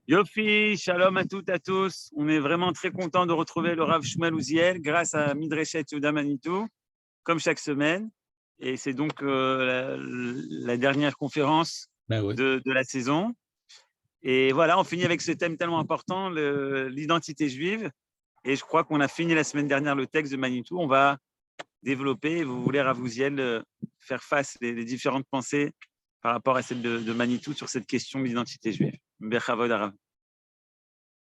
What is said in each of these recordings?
Yofi, shalom à toutes, à tous. On est vraiment très content de retrouver le Rav Shmuel Uziel grâce à Midreshet Yehuda Manitou, comme chaque semaine. Et c'est donc la dernière conférence Ben oui. de la saison. Et voilà, on finit avec ce thème tellement important, l'identité juive. Et je crois qu'on a fini la semaine dernière le texte de Manitou. On va développer, vous voulez, Rav Uziel, faire face les différentes pensées par rapport à celle de Manitou sur cette question de l'identité juive. Bechavod Arav.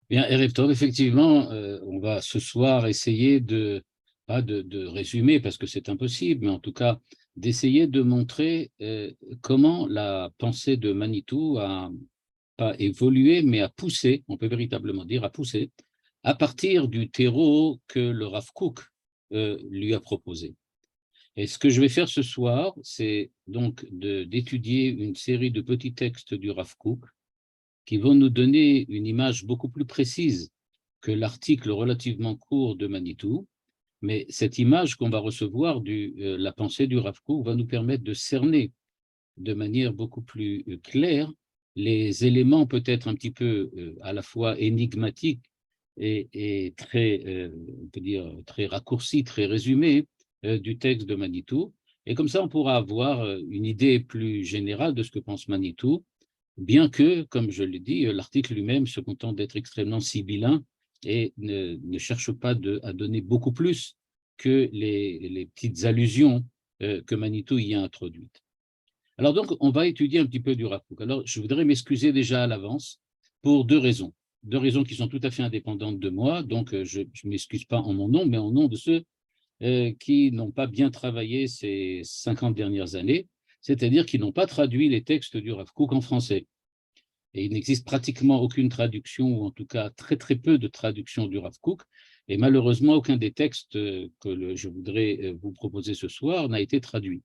Bien, Erev Tov, effectivement, on va ce soir essayer pas de résumer parce que c'est impossible, mais en tout cas d'essayer de montrer comment la pensée de Manitou a pas évolué, mais a poussé, on peut véritablement dire, a poussé, à partir du terreau que le Rav Kook lui a proposé. Et ce que je vais faire ce soir, c'est donc d'étudier une série de petits textes du Rav Kook qui vont nous donner une image beaucoup plus précise que l'article relativement court de Manitou, mais cette image qu'on va recevoir de la pensée du Rav Kook va nous permettre de cerner de manière beaucoup plus claire les éléments peut-être un petit peu à la fois énigmatiques et très, on peut dire, très raccourcis, très résumés du texte de Manitou. Et comme ça, on pourra avoir une idée plus générale de ce que pense Manitou, bien que, comme je l'ai dit, l'article lui-même se contente d'être extrêmement sibyllin et ne cherche pas à donner beaucoup plus que les petites allusions que Manitou y a introduites. Alors donc, on va étudier un petit peu du Rav Kook. Alors, je voudrais m'excuser déjà à l'avance pour deux raisons qui sont tout à fait indépendantes de moi, donc je ne m'excuse pas en mon nom, mais en nom de ceux qui n'ont pas bien travaillé ces 50 dernières années, c'est-à-dire qui n'ont pas traduit les textes du Rav Kook en français. Et il n'existe pratiquement aucune traduction, ou en tout cas très très peu de traductions du Rav Kook, et malheureusement aucun des textes que je voudrais vous proposer ce soir n'a été traduit.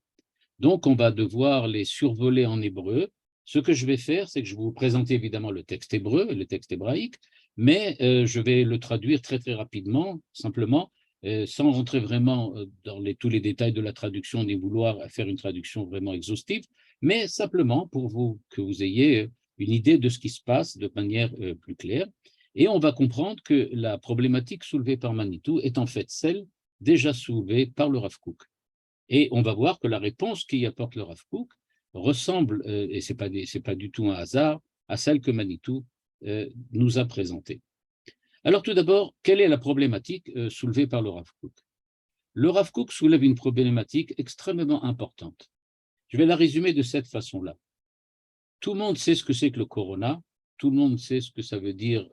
Donc on va devoir les survoler en hébreu. Ce que je vais faire, c'est que je vais vous présenter évidemment le texte hébreu, le texte hébraïque, mais je vais le traduire très très rapidement, simplement, sans rentrer vraiment dans tous les détails de la traduction, ni vouloir faire une traduction vraiment exhaustive, mais simplement pour que vous ayez une idée de ce qui se passe de manière plus claire. Et on va comprendre que la problématique soulevée par Manitou est en fait celle déjà soulevée par le Rav Kook. Et on va voir que la réponse qu'y apporte le Rav Kook ressemble, et ce n'est pas du tout un hasard, à celle que Manitou nous a présentée. Alors tout d'abord, quelle est la problématique soulevée par le Rav Kook? Le Rav Kook soulève une problématique extrêmement importante. Je vais la résumer de cette façon-là. Tout le monde sait ce que c'est que le corona, tout le monde sait ce que ça veut dire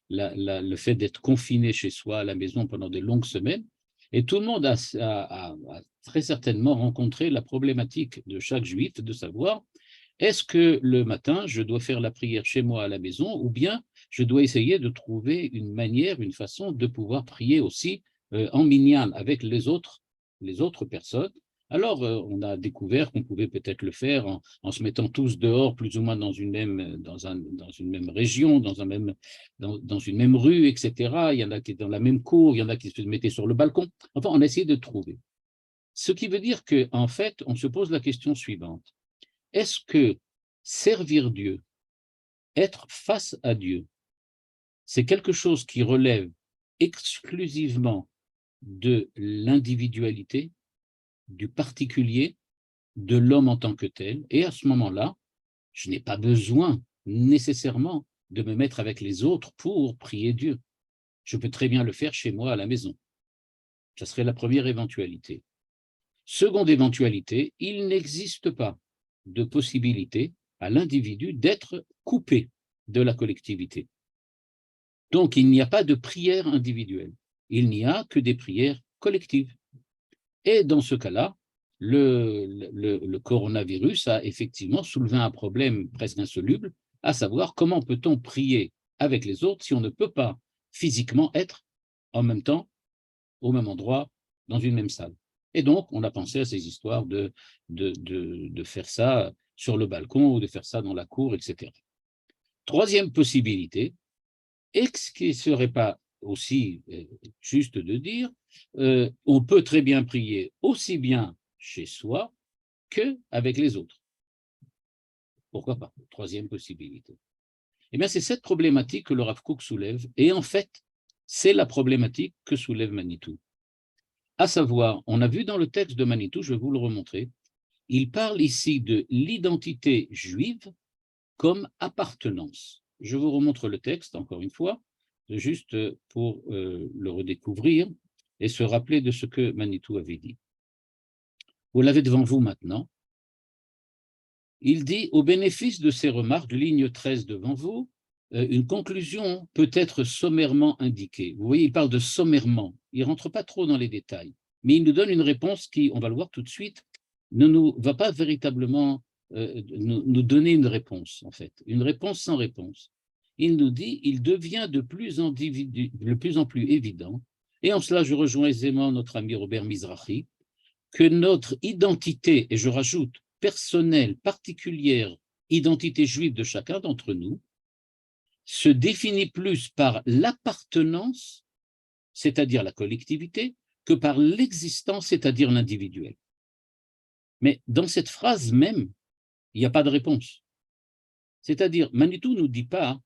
le fait d'être confiné chez soi à la maison pendant de longues semaines, et tout le monde a très certainement rencontré la problématique de chaque juif de savoir est-ce que le matin, je dois faire la prière chez moi à la maison ou bien je dois essayer de trouver une manière, une façon de pouvoir prier aussi en minyan avec les autres personnes. Alors, on a découvert qu'on pouvait peut-être le faire en se mettant tous dehors, plus ou moins dans une même région, dans une même rue, etc. Il y en a qui étaient dans la même cour, il y en a qui se mettaient sur le balcon. Enfin, on a essayé de trouver. Ce qui veut dire qu'en fait, on se pose la question suivante. Est-ce que servir Dieu, être face à Dieu, c'est quelque chose qui relève exclusivement de l'individualité, du particulier, de l'homme en tant que tel, et à ce moment-là, je n'ai pas besoin nécessairement de me mettre avec les autres pour prier Dieu. Je peux très bien le faire chez moi à la maison. Ça serait la première éventualité. Seconde éventualité, il n'existe pas de possibilité à l'individu d'être coupé de la collectivité. Donc, il n'y a pas de prière individuelle. Il n'y a que des prières collectives. Et dans ce cas-là, le coronavirus a effectivement soulevé un problème presque insoluble, à savoir comment peut-on prier avec les autres si on ne peut pas physiquement être en même temps, au même endroit, dans une même salle. Et donc, on a pensé à ces histoires de faire ça sur le balcon ou de faire ça dans la cour, etc. Troisième possibilité, et ce qui ne serait pas aussi juste de dire, on peut très bien prier aussi bien chez soi qu'avec les autres. Pourquoi pas? Troisième possibilité. Eh bien, c'est cette problématique que le Rav Kook soulève, et en fait, c'est la problématique que soulève Manitou. À savoir, on a vu dans le texte de Manitou, je vais vous le remontrer, il parle ici de l'identité juive comme appartenance. Je vous remontre le texte, encore une fois, juste pour le redécouvrir et se rappeler de ce que Manitou avait dit. Vous l'avez devant vous maintenant. Il dit, au bénéfice de ces remarques, ligne 13 devant vous, une conclusion peut être sommairement indiquée. Vous voyez, il parle de sommairement. Il ne rentre pas trop dans les détails, mais il nous donne une réponse qui, on va le voir tout de suite, ne nous va pas véritablement nous donner une réponse, en fait, une réponse sans réponse. Il nous dit, il devient de plus en plus évident, et en cela je rejoins aisément notre ami Robert Mizrahi, que notre identité, et je rajoute personnelle, particulière, identité juive de chacun d'entre nous, se définit plus par l'appartenance, c'est-à-dire la collectivité, que par l'existence, c'est-à-dire l'individuel. Mais dans cette phrase même, il n'y a pas de réponse. C'est-à-dire, Manitou ne nous dit pas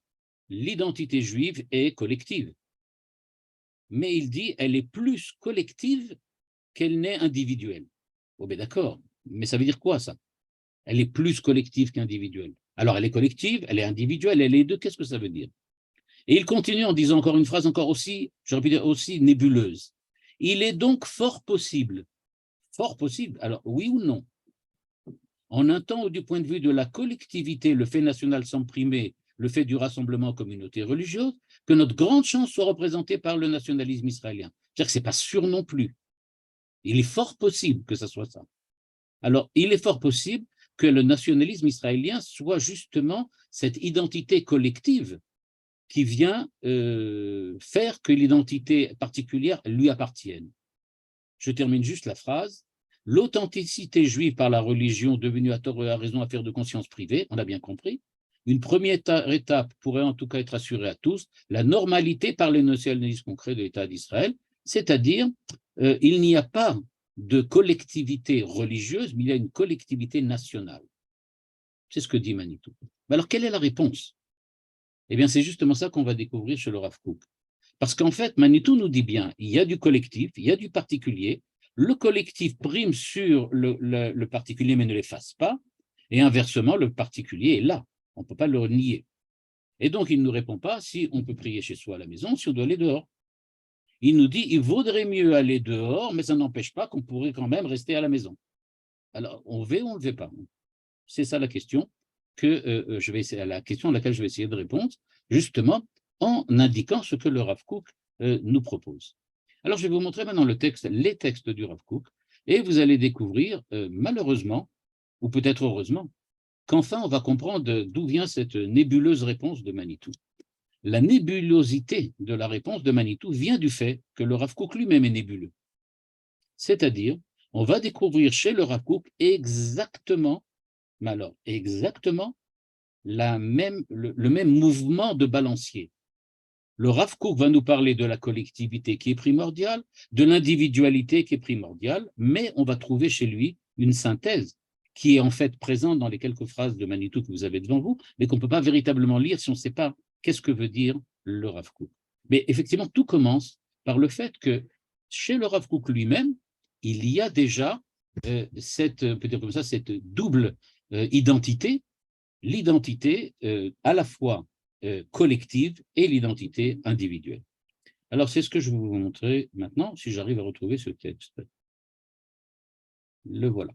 l'identité juive est collective, mais il dit elle est plus collective qu'elle n'est individuelle. Oh ben d'accord, mais ça veut dire quoi ça? Elle est plus collective qu'individuelle. Alors elle est collective, elle est individuelle, elle est les deux, qu'est-ce que ça veut dire? Et il continue en disant encore une phrase encore aussi, j'aurais pu dire aussi nébuleuse. Il est donc fort possible, alors oui ou non, en un temps où du point de vue de la collectivité, le fait national semble primer le fait du rassemblement communauté religieuse, que notre grande chance soit représentée par le nationalisme israélien. C'est-à-dire que ce n'est pas sûr non plus. Il est fort possible que ce soit ça. Alors, il est fort possible que le nationalisme israélien soit justement cette identité collective qui vient faire que l'identité particulière lui appartienne. Je termine juste la phrase. L'authenticité juive par la religion devenue à tort et à raison affaire de conscience privée, on a bien compris. Une première étape pourrait en tout cas être assurée à tous, la normalité par le nationalisme concret de l'État d'Israël, c'est-à-dire il n'y a pas de collectivité religieuse, mais il y a une collectivité nationale. C'est ce que dit Manitou. Mais alors, quelle est la réponse? Eh bien, c'est justement ça qu'on va découvrir chez le Rav Kook. Parce qu'en fait, Manitou nous dit bien, il y a du collectif, il y a du particulier, le collectif prime sur le particulier mais ne l'efface pas, et inversement, le particulier est là, on ne peut pas le nier. Et donc, il ne nous répond pas si on peut prier chez soi à la maison, si on doit aller dehors. Il nous dit, il vaudrait mieux aller dehors, mais ça n'empêche pas qu'on pourrait quand même rester à la maison. Alors, on veut ou on ne veut pas? C'est ça la question la question à laquelle je vais essayer de répondre, justement, en indiquant ce que le Rav Kook nous propose. Alors, je vais vous montrer maintenant les textes du Rav Kook, et vous allez découvrir, malheureusement, ou peut-être heureusement, qu'enfin on va comprendre d'où vient cette nébuleuse réponse de Manitou. La nébulosité de la réponse de Manitou vient du fait que le Rav Kook lui-même est nébuleux. C'est-à-dire, on va découvrir chez le Rav Kook exactement, mais alors exactement, le même mouvement de balancier. Le Rav Kook va nous parler de la collectivité qui est primordiale, de l'individualité qui est primordiale, mais on va trouver chez lui une synthèse qui est en fait présente dans les quelques phrases de Manitou que vous avez devant vous, mais qu'on ne peut pas véritablement lire si on ne sait pas qu'est-ce que veut dire le Rav Kook. Mais effectivement, tout commence par le fait que chez le Rav Kook lui-même, il y a déjà cette double identité, l'identité à la fois collective et l'identité individuelle. Alors, c'est ce que je vais vous montrer maintenant, si j'arrive à retrouver ce texte. Le voilà.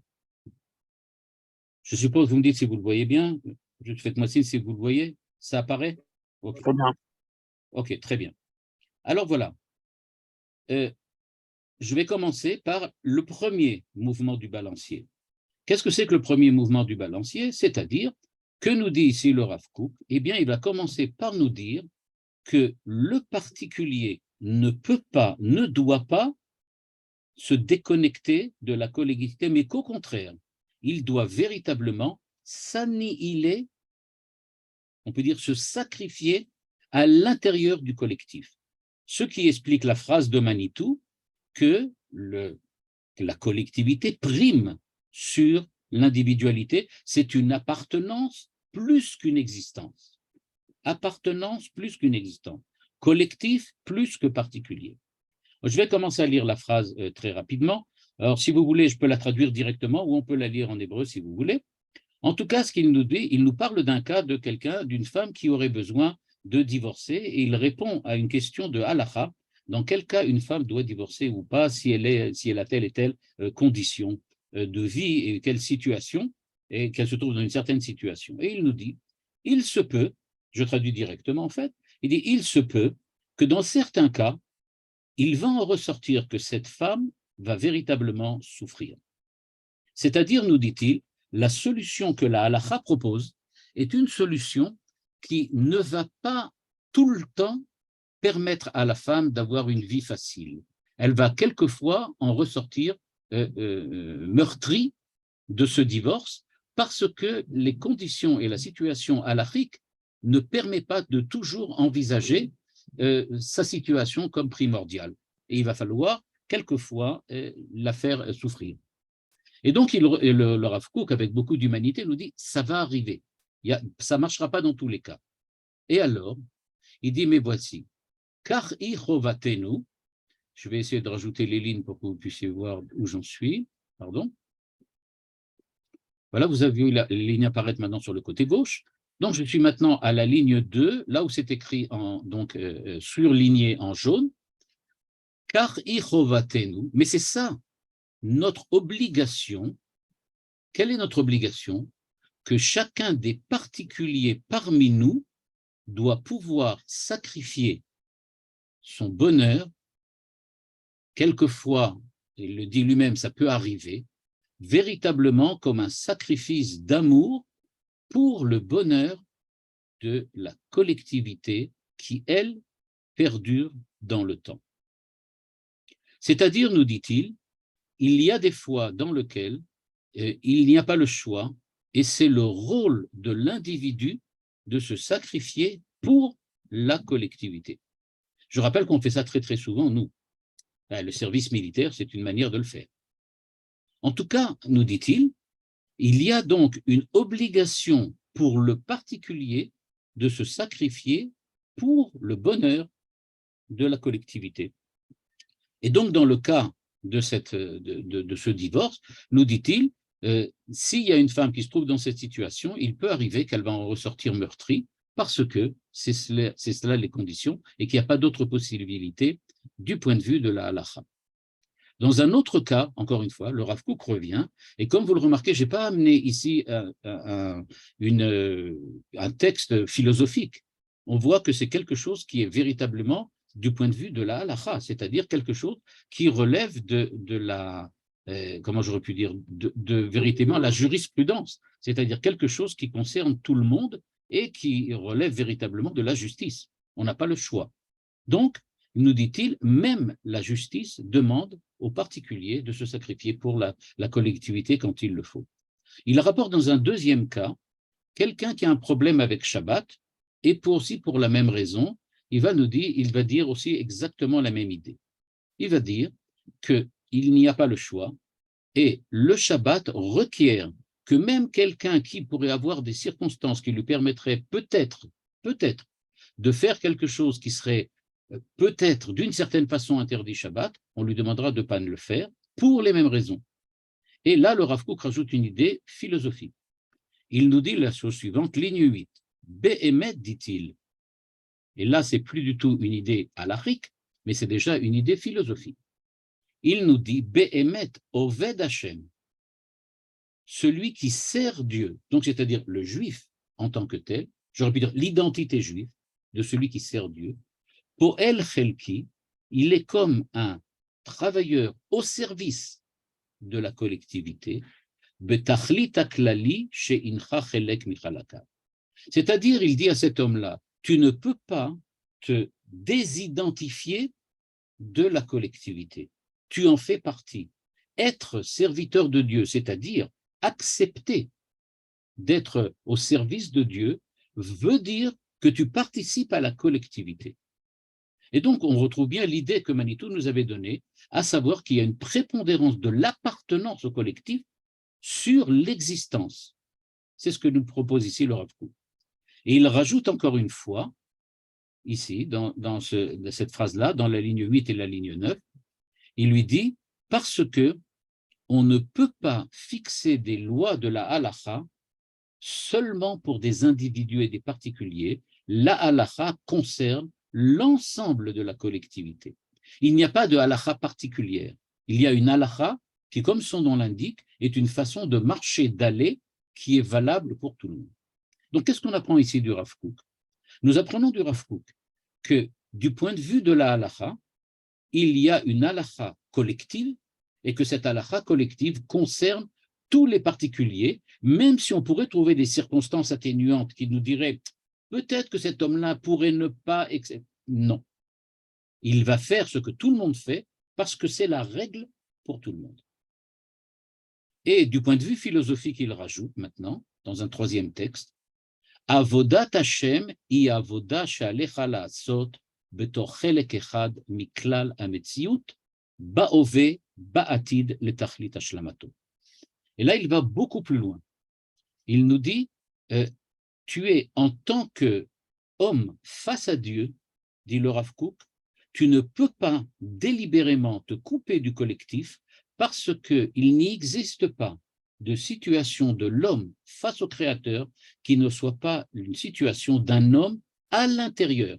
Je suppose que vous me dites si vous le voyez bien. Faites-moi signe si vous le voyez. Ça apparaît? Okay. Très bien. Ok, très bien. Alors, voilà. Je vais commencer par le premier mouvement du balancier. Qu'est-ce que c'est que le premier mouvement du balancier? C'est-à-dire, que nous dit ici le Rav Kook? Eh bien, il va commencer par nous dire que le particulier ne peut pas, ne doit pas se déconnecter de la collectivité, mais qu'au contraire, il doit véritablement s'annihiler, on peut dire se sacrifier à l'intérieur du collectif. Ce qui explique la phrase de Manitou que la collectivité prime sur l'individualité, c'est une appartenance plus qu'une existence. appartenance plus qu'une existence, collectif plus que particulier. Je vais commencer à lire la phrase très rapidement. Alors, si vous voulez, je peux la traduire directement ou on peut la lire en hébreu si vous voulez. En tout cas, ce qu'il nous dit, il nous parle d'un cas de quelqu'un, d'une femme qui aurait besoin de divorcer et il répond à une question de halakha. Dans quel cas une femme doit divorcer ou pas, si elle a telle et telle condition de vie et quelle situation, et qu'elle se trouve dans une certaine situation. Et il nous dit, il se peut, je traduis directement en fait, il dit, il se peut que dans certains cas, il va en ressortir que cette femme va véritablement souffrir. C'est-à-dire, nous dit-il, la solution que la halakha propose est une solution qui ne va pas tout le temps permettre à la femme d'avoir une vie facile. Elle va quelquefois en ressortir meurtrie de ce divorce parce que les conditions et la situation halakhique ne permettent pas de toujours envisager sa situation comme primordiale. Et il va falloir quelquefois la faire souffrir. Et donc, le Rav Kook, avec beaucoup d'humanité, nous dit « ça va arriver, ça ne marchera pas dans tous les cas ». Et alors, il dit « mais voici, car ichovatenu », je vais essayer de rajouter les lignes pour que vous puissiez voir où j'en suis, pardon. Voilà, vous avez vu les lignes apparaître maintenant sur le côté gauche. Donc, je suis maintenant à la ligne 2, là où c'est écrit surligné en jaune, car ichovatenu, mais c'est ça, notre obligation. Quelle est notre obligation? Que chacun des particuliers parmi nous doit pouvoir sacrifier son bonheur, quelquefois, il le dit lui-même, ça peut arriver, véritablement comme un sacrifice d'amour pour le bonheur de la collectivité qui, elle, perdure dans le temps. C'est-à-dire, nous dit-il, il y a des fois dans lesquelles il n'y a pas le choix et c'est le rôle de l'individu de se sacrifier pour la collectivité. Je rappelle qu'on fait ça très très souvent, nous. Le service militaire, c'est une manière de le faire. En tout cas, nous dit-il, il y a donc une obligation pour le particulier de se sacrifier pour le bonheur de la collectivité. Et donc, dans le cas de ce divorce, nous dit-il, s'il y a une femme qui se trouve dans cette situation, il peut arriver qu'elle va en ressortir meurtrie parce que c'est cela les conditions et qu'il n'y a pas d'autre possibilité du point de vue de la halakha. Dans un autre cas, encore une fois, le Rav Kook revient, et comme vous le remarquez, je n'ai pas amené ici un texte philosophique. On voit que c'est quelque chose qui est véritablement du point de vue de la halakha, c'est-à-dire quelque chose qui relève de la, comment j'aurais pu dire, de véritablement la jurisprudence, c'est-à-dire quelque chose qui concerne tout le monde et qui relève véritablement de la justice. On n'a pas le choix. Donc, nous dit-il, même la justice demande aux particuliers de se sacrifier pour la collectivité quand il le faut. Il rapporte dans un deuxième cas, quelqu'un qui a un problème avec Shabbat, et aussi pour la même raison, il va dire aussi exactement la même idée. Il va dire qu'il n'y a pas le choix, et le Shabbat requiert que même quelqu'un qui pourrait avoir des circonstances qui lui permettraient peut-être de faire quelque chose qui serait peut-être d'une certaine façon interdit Shabbat, on lui demandera de ne pas le faire pour les mêmes raisons. Et là, le Rav Kook rajoute une idée philosophique. Il nous dit la chose suivante, ligne 8. Be'emet, dit-il. Et là, c'est plus du tout une idée halakhique, mais c'est déjà une idée philosophique. Il nous dit Be'emet oved Hashem, celui qui sert Dieu, donc c'est-à-dire le juif en tant que tel, j'aurais pu dire l'identité juive de celui qui sert Dieu. Pour El Chelki, il est comme un travailleur au service de la collectivité, c'est-à-dire, il dit à cet homme-là, tu ne peux pas te désidentifier de la collectivité, tu en fais partie. Être serviteur de Dieu, c'est-à-dire accepter d'être au service de Dieu, veut dire que tu participes à la collectivité. Et donc, on retrouve bien l'idée que Manitou nous avait donnée, à savoir qu'il y a une prépondérance de l'appartenance au collectif sur l'existence. C'est ce que nous propose ici le Rav Kook. Et il rajoute encore une fois, ici, dans cette phrase-là, dans la ligne 8 et la ligne 9, il lui dit « Parce que on ne peut pas fixer des lois de la halakha seulement pour des individus et des particuliers. La halakha concerne l'ensemble de la collectivité. Il n'y a pas de halakha particulière. Il y a une halakha qui, comme son nom l'indique, est une façon de marcher, d'aller, qui est valable pour tout le monde. » Donc, qu'est-ce qu'on apprend ici du Rav Kook? Nous apprenons du Rav Kook que, du point de vue de la halakha, il y a une halakha collective et que cette halakha collective concerne tous les particuliers, même si on pourrait trouver des circonstances atténuantes qui nous diraient peut-être que cet homme-là pourrait ne pas, etc. Non. Il va faire ce que tout le monde fait parce que c'est la règle pour tout le monde. Et du point de vue philosophique, il rajoute maintenant, dans un troisième texte, Avodat Hashem hi avoda she'alecha la'asot betor chelek echad miklal hametziut ba'ove ba'atid letachlit hashlamato. Et là, il va beaucoup plus loin. Il nous dit, tu es en tant qu'homme face à Dieu, dit le Rav Kook, tu ne peux pas délibérément te couper du collectif parce qu'il n'y existe pas de situation de l'homme face au Créateur qui ne soit pas une situation d'un homme à l'intérieur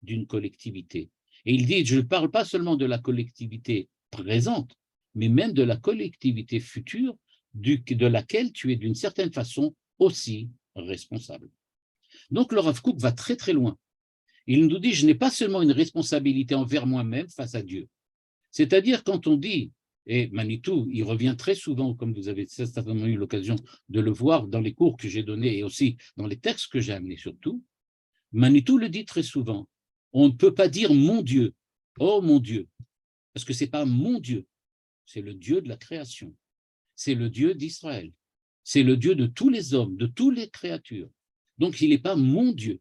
d'une collectivité. Et il dit, je ne parle pas seulement de la collectivité présente, mais même de la collectivité future de laquelle tu es d'une certaine façon aussi responsable. Donc le Rav Kook va très très loin. Il nous dit, je n'ai pas seulement une responsabilité envers moi-même face à Dieu. C'est-à-dire quand on dit, et Manitou, il revient très souvent, comme vous avez certainement eu l'occasion de le voir dans les cours que j'ai donnés et aussi dans les textes que j'ai amenés surtout, Manitou le dit très souvent, on ne peut pas dire mon Dieu, oh mon Dieu, parce que ce n'est pas mon Dieu, c'est le Dieu de la création, c'est le Dieu d'Israël, c'est le Dieu de tous les hommes, de toutes les créatures. Donc il n'est pas mon Dieu.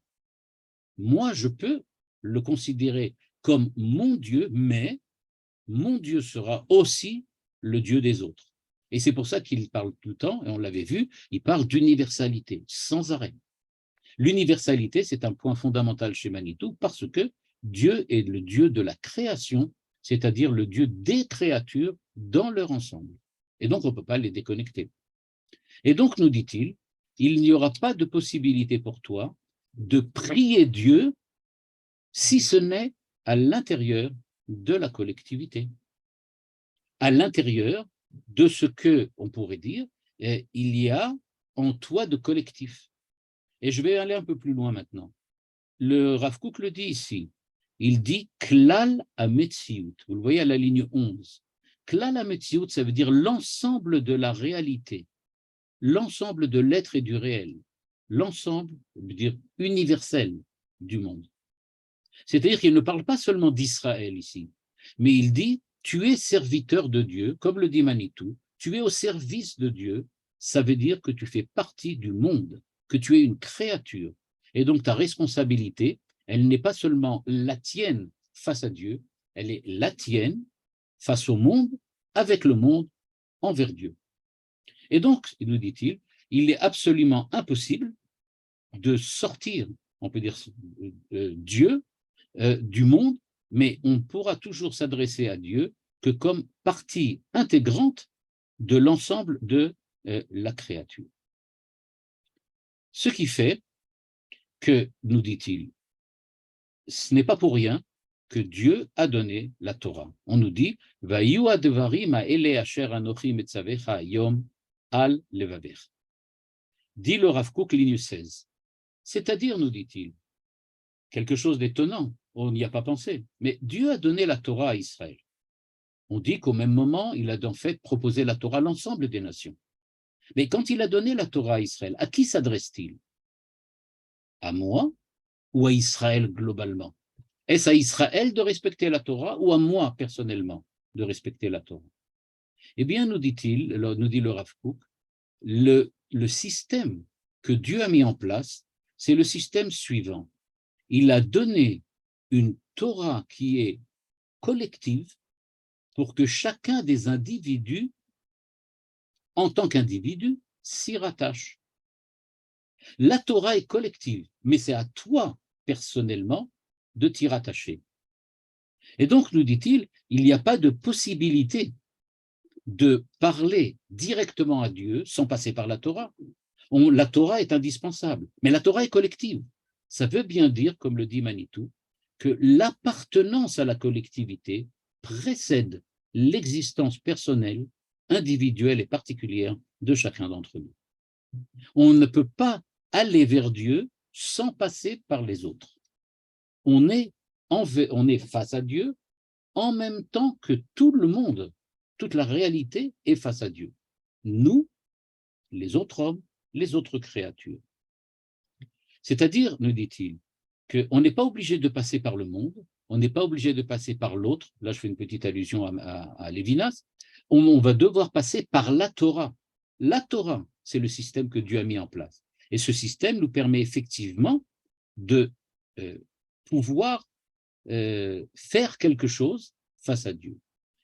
Moi, je peux le considérer comme mon Dieu, mais mon Dieu sera aussi le Dieu des autres. Et c'est pour ça qu'il parle tout le temps, et on l'avait vu, il parle d'universalité, sans arrêt. L'universalité, c'est un point fondamental chez Manitou, parce que Dieu est le Dieu de la création, c'est-à-dire le Dieu des créatures dans leur ensemble. Et donc, on ne peut pas les déconnecter. Et donc, nous dit-il, il n'y aura pas de possibilité pour toi de prier Dieu si ce n'est à l'intérieur de la collectivité, à l'intérieur de ce que, on pourrait dire, il y a en toi de collectif. Et je vais aller un peu plus loin maintenant. Le Rav Kook le dit ici, il dit « klal hametziut ». Vous le voyez à la ligne 11. « Klal hametziut », ça veut dire l'ensemble de la réalité, l'ensemble de l'être et du réel, l'ensemble, ça veut dire universel du monde. C'est-à-dire qu'il ne parle pas seulement d'Israël ici, mais il dit « tu es serviteur de Dieu », comme le dit Manitou, tu es au service de Dieu, ça veut dire que tu fais partie du monde, que tu es une créature. Et donc ta responsabilité, elle n'est pas seulement la tienne face à Dieu, elle est la tienne face au monde, avec le monde, envers Dieu. Et donc, nous dit-il, il est absolument impossible de sortir, on peut dire, Dieu du monde, mais on pourra toujours s'adresser à Dieu que comme partie intégrante de l'ensemble de la créature. Ce qui fait que, nous dit-il, ce n'est pas pour rien que Dieu a donné la Torah. On nous dit « Vayu advarim ha'ele asher anochi metzavecha hayom al levavech » dit le Rav Kook, ligne 16. C'est-à-dire, nous dit-il, quelque chose d'étonnant, on n'y a pas pensé, mais Dieu a donné la Torah à Israël. On dit qu'au même moment, il a en fait proposé la Torah à l'ensemble des nations. Mais quand il a donné la Torah à Israël, à qui s'adresse-t-il? À moi ou à Israël globalement? Est-ce à Israël de respecter la Torah ou à moi personnellement de respecter la Torah? Eh bien, nous dit-il, nous dit le Rav Kook, le système que Dieu a mis en place, c'est le système suivant. Il a donné une Torah qui est collective pour que chacun des individus, en tant qu'individu, s'y rattache. La Torah est collective, mais c'est à toi, personnellement, de t'y rattacher. Et donc, nous dit-il, il n'y a pas de possibilité de parler directement à Dieu sans passer par la Torah. La Torah est indispensable, mais la Torah est collective. Ça veut bien dire, comme le dit Manitou, que l'appartenance à la collectivité précède l'existence personnelle, individuelle et particulière de chacun d'entre nous. On ne peut pas aller vers Dieu sans passer par les autres. On est face à Dieu en même temps que tout le monde, toute la réalité est face à Dieu. Nous, les autres hommes, les autres créatures. C'est-à-dire, nous dit-il, qu'on n'est pas obligé de passer par le monde, on n'est pas obligé de passer par l'autre, là je fais une petite allusion à Lévinas, on va devoir passer par la Torah. La Torah, c'est le système que Dieu a mis en place. Et ce système nous permet effectivement de pouvoir faire quelque chose face à Dieu.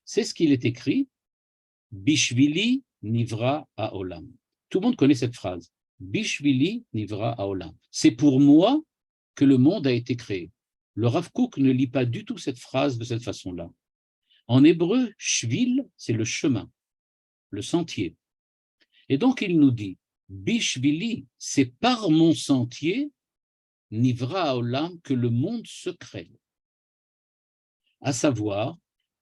C'est ce qu'il est écrit, Bishvili nivra haolam. Tout le monde connaît cette phrase. Bishvili nivra haolam. C'est pour moi que le monde a été créé. Le Rav Kook ne lit pas du tout cette phrase de cette façon-là. En hébreu, shvil, c'est le chemin, le sentier. Et donc il nous dit, Bishvili, c'est par mon sentier, nivra haolam, que le monde se crée. À savoir,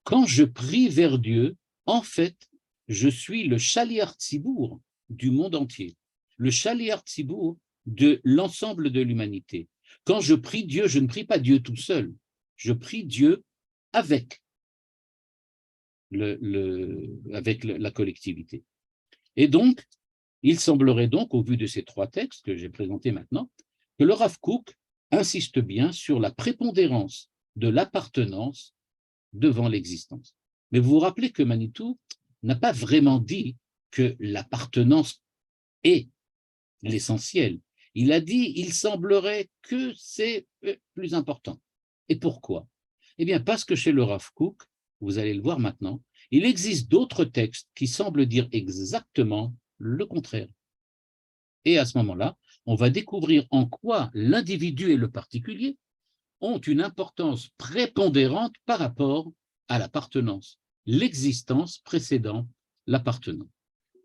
quand je prie vers Dieu, en fait, je suis le Shaliach Tzibour du monde entier, le Shaliach Tzibour de l'ensemble de l'humanité. Quand je prie Dieu, je ne prie pas Dieu tout seul, je prie Dieu avec, la collectivité. Et donc, il semblerait donc, au vu de ces trois textes que j'ai présentés maintenant, que le Rav Kook insiste bien sur la prépondérance de l'appartenance devant l'existence. Mais vous vous rappelez que Manitou n'a pas vraiment dit que l'appartenance est l'essentiel. Il a dit, il semblerait que c'est plus important. Et pourquoi? Eh bien, parce que chez le Rav Kook, vous allez le voir maintenant, il existe d'autres textes qui semblent dire exactement le contraire. Et à ce moment-là, on va découvrir en quoi l'individu et le particulier ont une importance prépondérante par rapport à l'appartenance, l'existence précédant l'appartenant.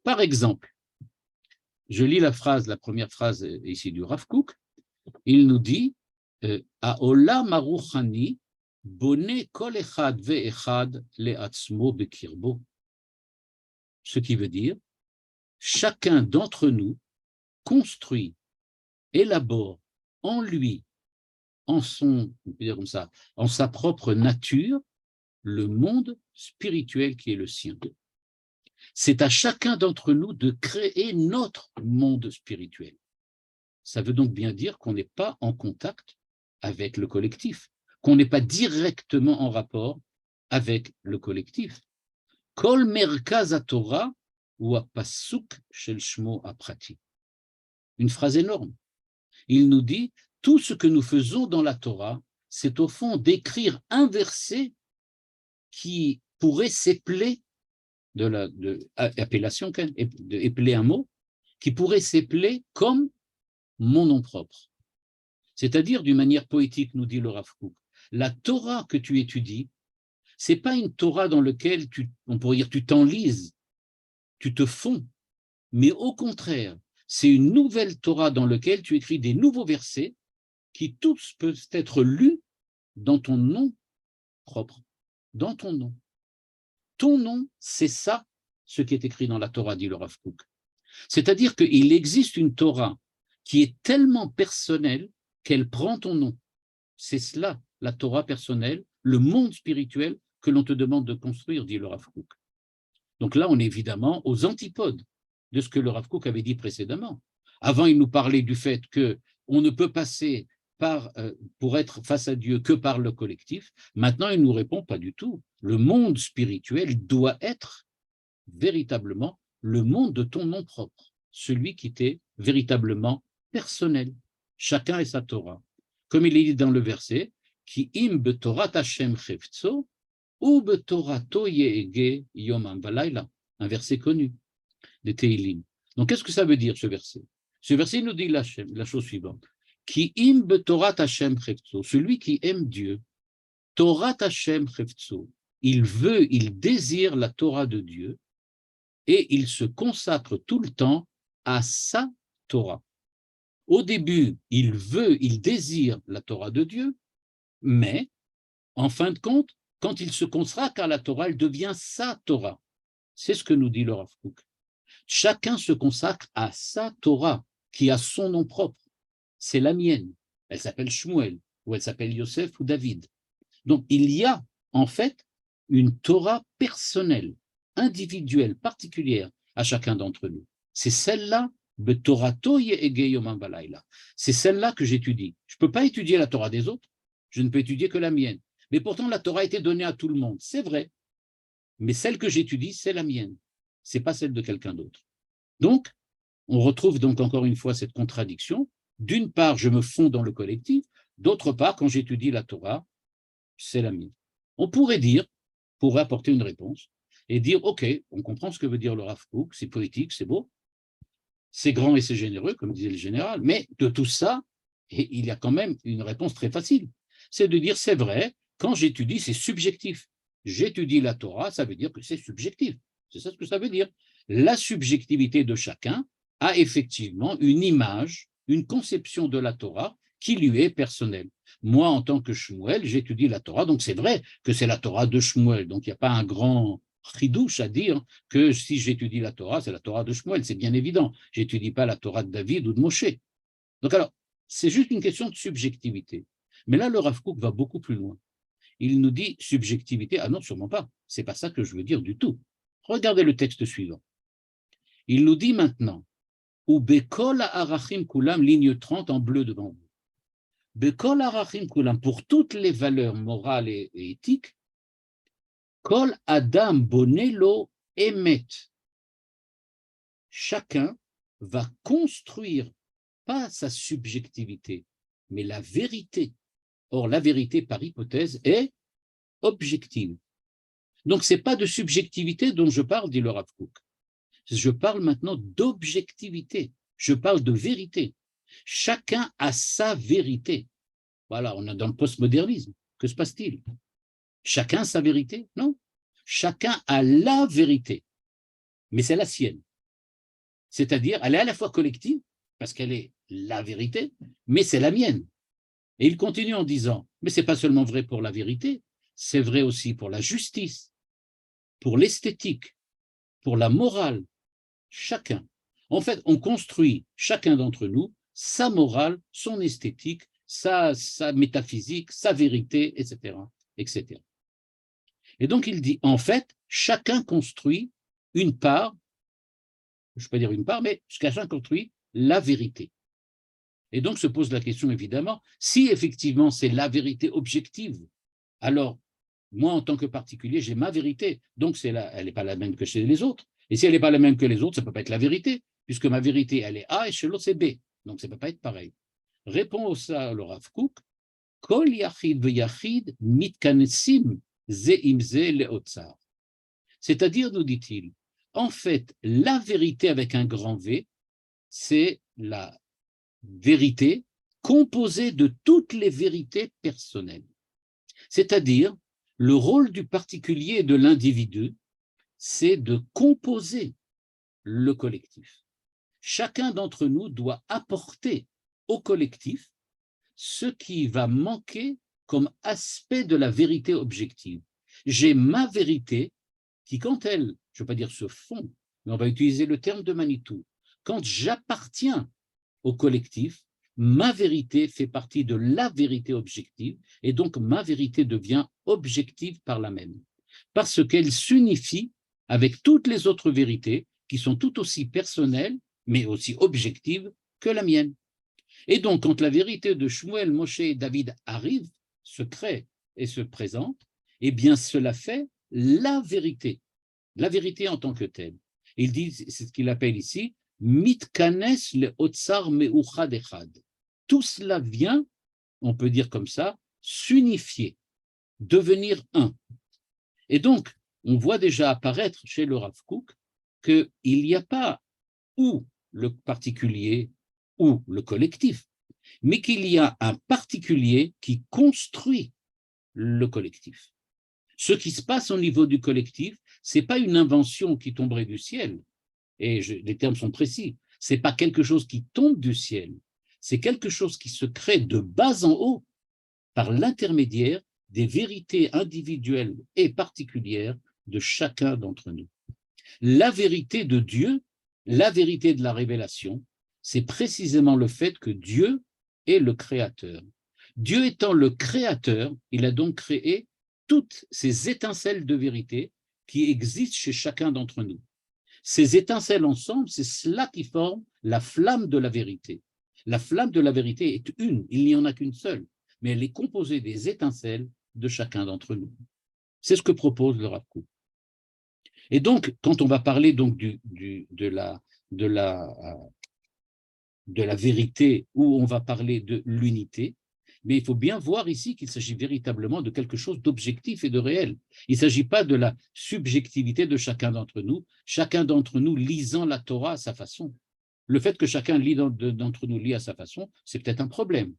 Par exemple, je lis la première phrase ici du Rav Kook, il nous dit Ha'olam haruchani bone kol echad ve'echad le'atzmo bekirbo. Ce qui veut dire, chacun d'entre nous construit, élabore en lui, en son, on peut dire comme ça, en sa propre nature, le monde spirituel qui est le sien. C'est à chacun d'entre nous de créer notre monde spirituel. Ça veut donc bien dire qu'on n'est pas en contact avec le collectif, qu'on n'est pas directement en rapport avec le collectif. Kol merkaz haTorah ou pasuk shel shmo aprati. Une phrase énorme. Il nous dit, tout ce que nous faisons dans la Torah, c'est au fond d'écrire un verset qui pourrait s'épeler appellation, épeler un mot, qui pourrait s'épeler comme mon nom propre. C'est-à-dire, d'une manière poétique, nous dit le Rav Kook, la Torah que tu étudies, c'est pas une Torah dans laquelle on pourrait dire tu t'enlises, tu te fonds, mais au contraire, c'est une nouvelle Torah dans laquelle tu écris des nouveaux versets qui tous peuvent être lus dans ton nom propre, dans ton nom. Ton nom, c'est ça, ce qui est écrit dans la Torah, dit le Rav Kook. C'est-à-dire qu'il existe une Torah qui est tellement personnelle qu'elle prend ton nom. C'est cela, la Torah personnelle, le monde spirituel que l'on te demande de construire, dit le Rav Kook. Donc là, on est évidemment aux antipodes de ce que le Rav Kook avait dit précédemment. Avant, il nous parlait du fait qu'on ne peut passer pour être face à Dieu que par le collectif. Maintenant, il nous répond pas du tout. Le monde spirituel doit être véritablement le monde de ton nom propre, celui qui t'est véritablement personnel. Chacun est sa Torah. Comme il est dit dans le verset, Ki im betorat Hashem chefzo, ou betorato yeege yomam valayla, un verset connu des Teilim. Donc, qu'est-ce que ça veut dire, ce verset? Ce verset nous dit la chose suivante. Ki im betorat Hashem chefzo, celui qui aime Dieu, Torat Hashem chefzo, il veut, il désire la Torah de Dieu et il se consacre tout le temps à sa Torah. Au début, il veut, il désire la Torah de Dieu, mais en fin de compte, quand il se consacre à la Torah, elle devient sa Torah. C'est ce que nous dit le Rav Kook. Chacun se consacre à sa Torah, qui a son nom propre. C'est la mienne. Elle s'appelle Shmuel, ou elle s'appelle Yosef ou David. Donc, il y a en fait une Torah personnelle, individuelle, particulière à chacun d'entre nous. C'est celle-là, c'est celle-là que j'étudie. Je ne peux pas étudier la Torah des autres, je ne peux étudier que la mienne. Mais pourtant, la Torah a été donnée à tout le monde, c'est vrai. Mais celle que j'étudie, c'est la mienne. Ce n'est pas celle de quelqu'un d'autre. Donc, on retrouve donc encore une fois cette contradiction. D'une part, je me fonds dans le collectif. D'autre part, quand j'étudie la Torah, c'est la mienne. On pourrait apporter une réponse et dire, OK, on comprend ce que veut dire le Rav Kook, c'est poétique, c'est beau, c'est grand et c'est généreux, comme disait le général, mais de tout ça, il y a quand même une réponse très facile. C'est de dire, c'est vrai, quand j'étudie, c'est subjectif. J'étudie la Torah, ça veut dire que c'est subjectif. C'est ça ce que ça veut dire. La subjectivité de chacun a effectivement une image, une conception de la Torah qui lui est personnelle. Moi, en tant que Shmuel, j'étudie la Torah, donc c'est vrai que c'est la Torah de Shmuel, donc il n'y a pas un grand chidouche à dire que si j'étudie la Torah, c'est la Torah de Shmuel, c'est bien évident. Je n'étudie pas la Torah de David ou de Moshe. Donc alors, c'est juste une question de subjectivité. Mais là, le Rav Kook va beaucoup plus loin. Il nous dit subjectivité, ah non, sûrement pas, c'est pas ça que je veux dire du tout. Regardez le texte suivant. Il nous dit maintenant, ou Bekol Arachim Kulam, ligne 30 en bleu devant vous. Bekol Arachim Kulam, pour toutes les valeurs morales et éthiques, Kol Adam Bonelo Emet. Chacun va construire, pas sa subjectivité, mais la vérité. Or, la vérité, par hypothèse, est objective. Donc, ce n'est pas de subjectivité dont je parle, dit le Rav Kook. Je parle maintenant d'objectivité. Je parle de vérité. Chacun a sa vérité. Voilà, on est dans le postmodernisme. Que se passe-t-il? Chacun a sa vérité? Non. Chacun a la vérité, mais c'est la sienne. C'est-à-dire, elle est à la fois collective, parce qu'elle est la vérité, mais c'est la mienne. Et il continue en disant, mais ce n'est pas seulement vrai pour la vérité, c'est vrai aussi pour la justice, pour l'esthétique, pour la morale, chacun. En fait, on construit, chacun d'entre nous, sa morale, son esthétique, sa métaphysique, sa vérité, etc., etc. Et donc, il dit, en fait, chacun construit une part, je ne vais pas dire une part, mais chacun construit la vérité. Et donc, se pose la question, évidemment, si effectivement c'est la vérité objective, alors, moi, en tant que particulier, j'ai ma vérité, donc elle n'est pas la même que chez les autres. Et si elle n'est pas la même que les autres, ça ne peut pas être la vérité, puisque ma vérité, elle est A et chez l'autre, c'est B. Donc, ça ne peut pas être pareil. Répond ça le Rav Kook, Kol yachid v'yachid mitkanesim ze imze leotzar. C'est-à-dire, nous dit-il, en fait, la vérité avec un grand V, c'est la vérité composée de toutes les vérités personnelles. C'est-à-dire, le rôle du particulier et de l'individu, c'est de composer le collectif. Chacun d'entre nous doit apporter au collectif ce qui va manquer comme aspect de la vérité objective. J'ai ma vérité qui, quand elle, je ne veux pas dire se fond, mais on va utiliser le terme de Manitou, quand j'appartiens au collectif, ma vérité fait partie de la vérité objective, et donc ma vérité devient objective par la même, parce qu'elle s'unifie avec toutes les autres vérités qui sont tout aussi personnelles, mais aussi objectives que la mienne. Et donc, quand la vérité de Shmuel, Moshe et David arrive, se crée et se présente, eh bien, cela fait la vérité en tant que telle. Il dit, c'est ce qu'il appelle ici, mitkanes le otsar meuchad echad. Tout cela vient, on peut dire comme ça, s'unifier, devenir un. Et donc, on voit déjà apparaître chez le Rav Kook qu'il n'y a pas ou le particulier ou le collectif, mais qu'il y a un particulier qui construit le collectif. Ce qui se passe au niveau du collectif, ce n'est pas une invention qui tomberait du ciel, et les termes sont précis, ce n'est pas quelque chose qui tombe du ciel, c'est quelque chose qui se crée de bas en haut par l'intermédiaire des vérités individuelles et particulières de chacun d'entre nous. La vérité de Dieu, la vérité de la révélation, c'est précisément le fait que Dieu est le créateur. Dieu étant le créateur, il a donc créé toutes ces étincelles de vérité qui existent chez chacun d'entre nous. Ces étincelles ensemble, c'est cela qui forme la flamme de la vérité. La flamme de la vérité est une, il n'y en a qu'une seule, mais elle est composée des étincelles de chacun d'entre nous. C'est ce que propose le Rav Kook. Et donc, quand on va parler donc de la vérité, ou on va parler de l'unité, mais il faut bien voir ici qu'il s'agit véritablement de quelque chose d'objectif et de réel. Il ne s'agit pas de la subjectivité de chacun d'entre nous lisant la Torah à sa façon. Le fait que chacun d'entre nous lit à sa façon, c'est peut-être un problème.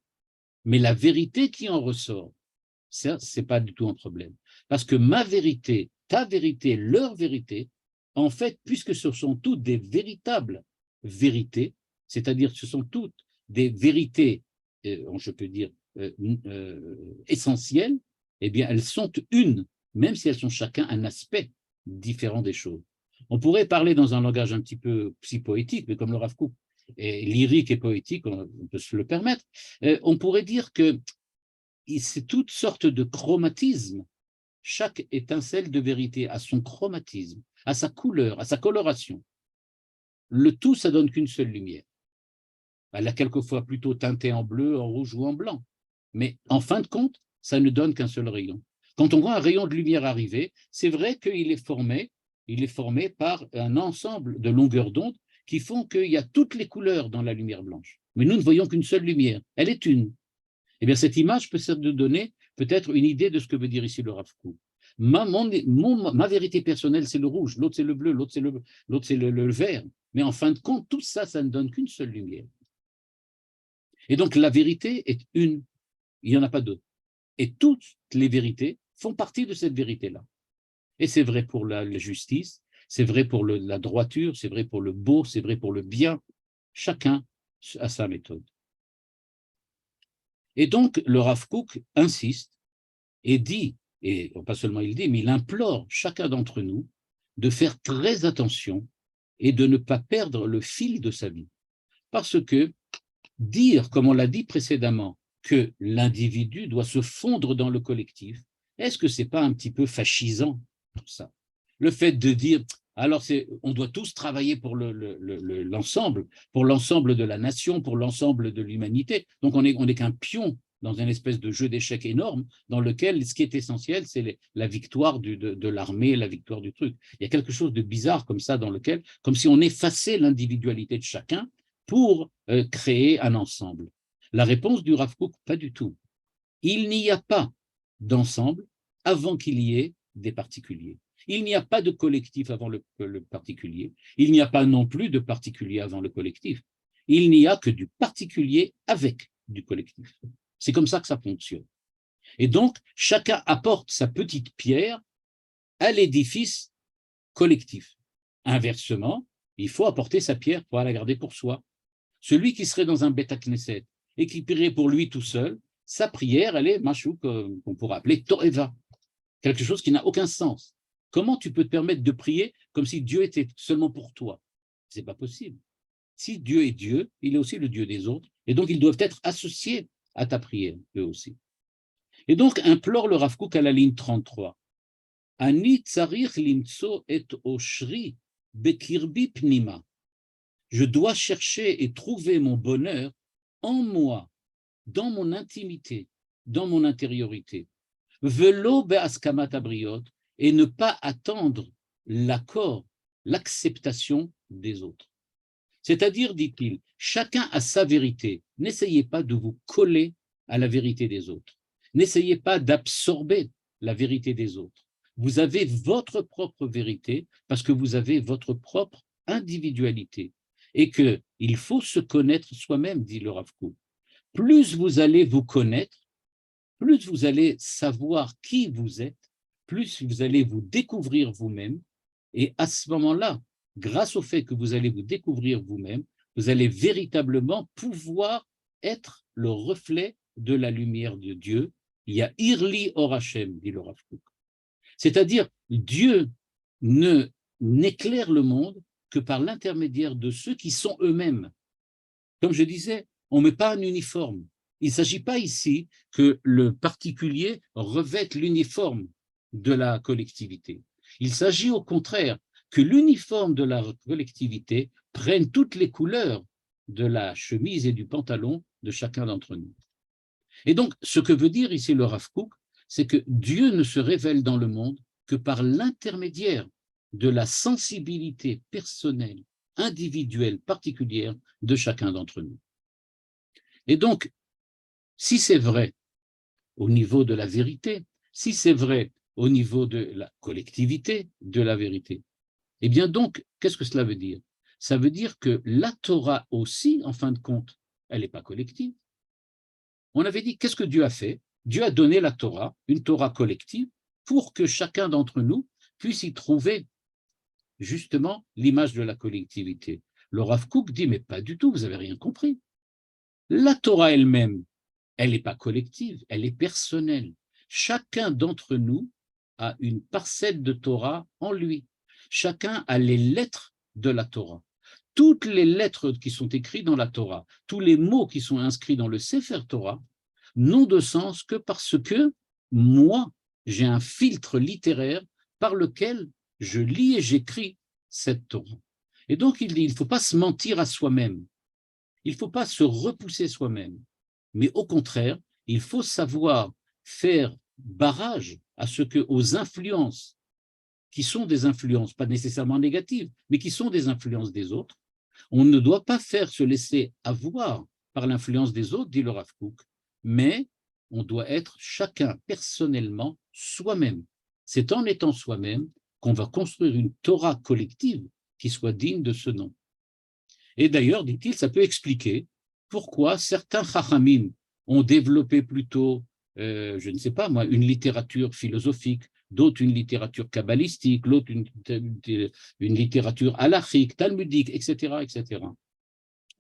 Mais la vérité qui en ressort, ça, ce n'est pas du tout un problème. Parce que ma vérité, ta vérité, leur vérité, en fait, puisque ce sont toutes des véritables vérités, c'est-à-dire que ce sont toutes des vérités, je peux dire, essentielles, eh bien, elles sont une, même si elles sont chacun un aspect différent des choses. On pourrait parler dans un langage un petit peu poétique, mais comme le Rav Kook est lyrique et poétique, on peut se le permettre, on pourrait dire que c'est toutes sortes de chromatismes. Chaque étincelle de vérité a son chromatisme, a sa couleur, a sa coloration. Le tout, ça donne qu'une seule lumière. Elle a quelquefois plutôt teinté en bleu, en rouge ou en blanc. Mais en fin de compte, ça ne donne qu'un seul rayon. Quand on voit un rayon de lumière arriver, c'est vrai qu'il est formé par un ensemble de longueurs d'onde qui font qu'il y a toutes les couleurs dans la lumière blanche. Mais nous ne voyons qu'une seule lumière, elle est une. Eh bien, cette image peut servir de donner peut-être une idée de ce que veut dire ici le Rav Kook. Ma vérité personnelle, c'est le rouge, l'autre c'est le bleu, l'autre c'est le vert. Mais en fin de compte, tout ça, ça ne donne qu'une seule lumière. Et donc, la vérité est une, il n'y en a pas deux. Et toutes les vérités font partie de cette vérité-là. Et c'est vrai pour la justice, c'est vrai pour la droiture, c'est vrai pour le beau, c'est vrai pour le bien. Chacun a sa méthode. Et donc, le Rav Kook insiste et dit, et pas seulement il dit, mais il implore chacun d'entre nous de faire très attention et de ne pas perdre le fil de sa vie. Parce que dire, comme on l'a dit précédemment, que l'individu doit se fondre dans le collectif, est-ce que ce n'est pas un petit peu fascisant, tout ça? Le fait de dire, alors on doit tous travailler pour l'ensemble, pour l'ensemble de la nation, pour l'ensemble de l'humanité. Donc on est qu'un pion dans une espèce de jeu d'échecs énorme dans lequel ce qui est essentiel, c'est la victoire de l'armée, la victoire du truc. Il y a quelque chose de bizarre comme ça dans lequel, comme si on effaçait l'individualité de chacun pour créer un ensemble. La réponse du Rav Kook, pas du tout. Il n'y a pas d'ensemble avant qu'il y ait des particuliers. Il n'y a pas de collectif avant le particulier. Il n'y a pas non plus de particulier avant le collectif. Il n'y a que du particulier avec du collectif. C'est comme ça que ça fonctionne. Et donc, chacun apporte sa petite pierre à l'édifice collectif. Inversement, il faut apporter sa pierre pour la garder pour soi. Celui qui serait dans un Beth Knesset et qui prierait pour lui tout seul, sa prière, elle est machou, qu'on pourrait appeler Toeva, quelque chose qui n'a aucun sens. Comment tu peux te permettre de prier comme si Dieu était seulement pour toi? Ce n'est pas possible. Si Dieu est Dieu, il est aussi le Dieu des autres, et donc ils doivent être associés à ta prière, eux aussi. Et donc implore le Rav Kook à la ligne 33. Ani tzarich limtso et oshri bekirbi pnima. Je dois chercher et trouver mon bonheur en moi, dans mon intimité, dans mon intériorité. Velo be'askamat abriot, et ne pas attendre l'accord, l'acceptation des autres. C'est-à-dire, dit-il, chacun a sa vérité. N'essayez pas de vous coller à la vérité des autres. N'essayez pas d'absorber la vérité des autres. Vous avez votre propre vérité parce que vous avez votre propre individualité. Et que il faut se connaître soi-même, dit le Rav Kook. Plus vous allez vous connaître, plus vous allez savoir qui vous êtes, plus vous allez vous découvrir vous-même, et à ce moment-là, grâce au fait que vous allez vous découvrir vous-même, vous allez véritablement pouvoir être le reflet de la lumière de Dieu. Il y a Irli Or Hashem, dit le Rav Kook. C'est-à-dire, Dieu n'éclaire le monde que par l'intermédiaire de ceux qui sont eux-mêmes. Comme je disais, on ne met pas un uniforme. Il ne s'agit pas ici que le particulier revête l'uniforme de la collectivité. Il s'agit au contraire que l'uniforme de la collectivité prenne toutes les couleurs de la chemise et du pantalon de chacun d'entre nous. Et donc, ce que veut dire ici le Rav Kook, c'est que Dieu ne se révèle dans le monde que par l'intermédiaire de la sensibilité personnelle, individuelle, particulière de chacun d'entre nous. Et donc, si c'est vrai au niveau de la vérité, si c'est vrai au niveau de la collectivité de la vérité, eh bien donc, qu'est-ce que cela veut dire? Ça veut dire que la Torah aussi, en fin de compte, elle n'est pas collective. On avait dit, qu'est-ce que Dieu a fait? Dieu a donné la Torah, une Torah collective, pour que chacun d'entre nous puisse y trouver justement l'image de la collectivité. Le Rav Kook dit, mais pas du tout, vous n'avez rien compris. La Torah elle-même, elle n'est pas collective, elle est personnelle. Chacun d'entre nous a une parcelle de Torah en lui. Chacun a les lettres de la Torah. Toutes les lettres qui sont écrites dans la Torah, tous les mots qui sont inscrits dans le Sefer Torah, n'ont de sens que parce que moi, j'ai un filtre littéraire par lequel je lis et j'écris cette Torah. Et donc, il dit, il ne faut pas se mentir à soi-même. Il ne faut pas se repousser soi-même. Mais au contraire, il faut savoir faire barrage à ce que, aux influences, qui sont des influences, pas nécessairement négatives, mais qui sont des influences des autres, on ne doit pas se laisser avoir par l'influence des autres, dit le Rav Kook, mais on doit être chacun personnellement soi-même. C'est en étant soi-même qu'on va construire une Torah collective qui soit digne de ce nom. Et d'ailleurs, dit-il, ça peut expliquer pourquoi certains chachamim ont développé plutôt, je ne sais pas moi, une littérature philosophique, d'autres une littérature kabbalistique, l'autre une littérature halachique, talmudique, etc., etc.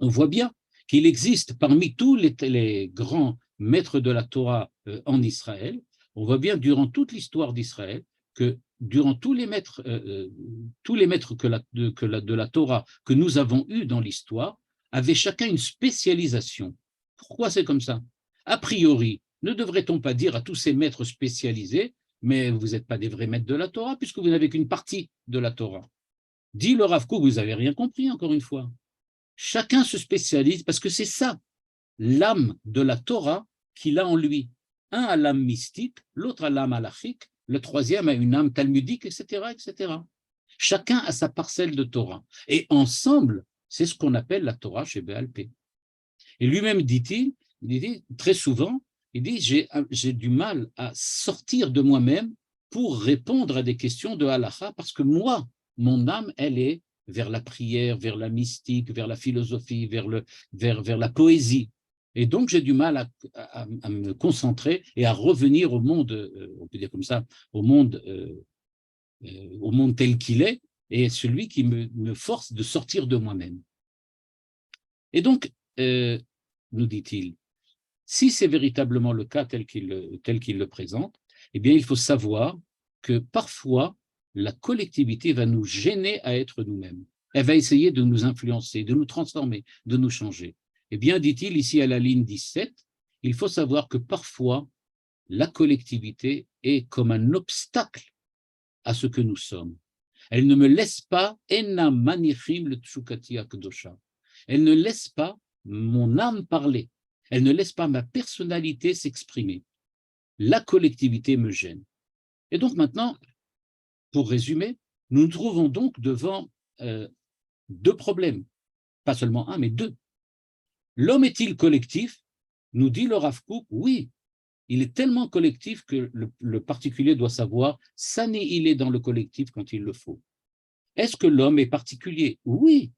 On voit bien qu'il existe parmi tous les grands maîtres de la Torah en Israël, on voit bien durant toute l'histoire d'Israël que durant tous les maîtres de la Torah que nous avons eus dans l'histoire, avaient chacun une spécialisation. Pourquoi c'est comme ça? A priori, ne devrait-on pas dire à tous ces maîtres spécialisés, mais vous n'êtes pas des vrais maîtres de la Torah, puisque vous n'avez qu'une partie de la Torah. Dit le Rav Kook, vous n'avez rien compris, encore une fois. Chacun se spécialise, parce que c'est ça, l'âme de la Torah qu'il a en lui. Un a l'âme mystique, l'autre a l'âme halachique, le troisième a une âme talmudique, etc., etc. Chacun a sa parcelle de Torah. Et ensemble, c'est ce qu'on appelle la Torah chez Béal P. Et lui-même dit-il, très souvent, il dit, j'ai du mal à sortir de moi-même pour répondre à des questions de halacha, parce que moi, mon âme, elle est vers la prière, vers la mystique, vers la philosophie, vers la poésie. Et donc, j'ai du mal à me concentrer et à revenir au monde, on peut dire comme ça, au monde tel qu'il est, et celui qui me force de sortir de moi-même. Et donc, nous dit-il, si c'est véritablement le cas tel qu'il le présente, eh bien, il faut savoir que parfois, la collectivité va nous gêner à être nous-mêmes. Elle va essayer de nous influencer, de nous transformer, de nous changer. Eh bien, dit-il ici à la ligne 17, il faut savoir que parfois, la collectivité est comme un obstacle à ce que nous sommes. Elle ne me laisse pas, Enna manichim le tshukati akdosha. Elle ne laisse pas mon âme parler. Elle ne laisse pas ma personnalité s'exprimer. La collectivité me gêne. Et donc maintenant, pour résumer, nous nous trouvons donc devant deux problèmes. Pas seulement un, mais deux. L'homme est-il collectif? Nous dit le Rav Kook, oui. Il est tellement collectif que le particulier doit savoir s'annihiler dans le collectif quand il le faut. Est-ce que l'homme est particulier? Oui.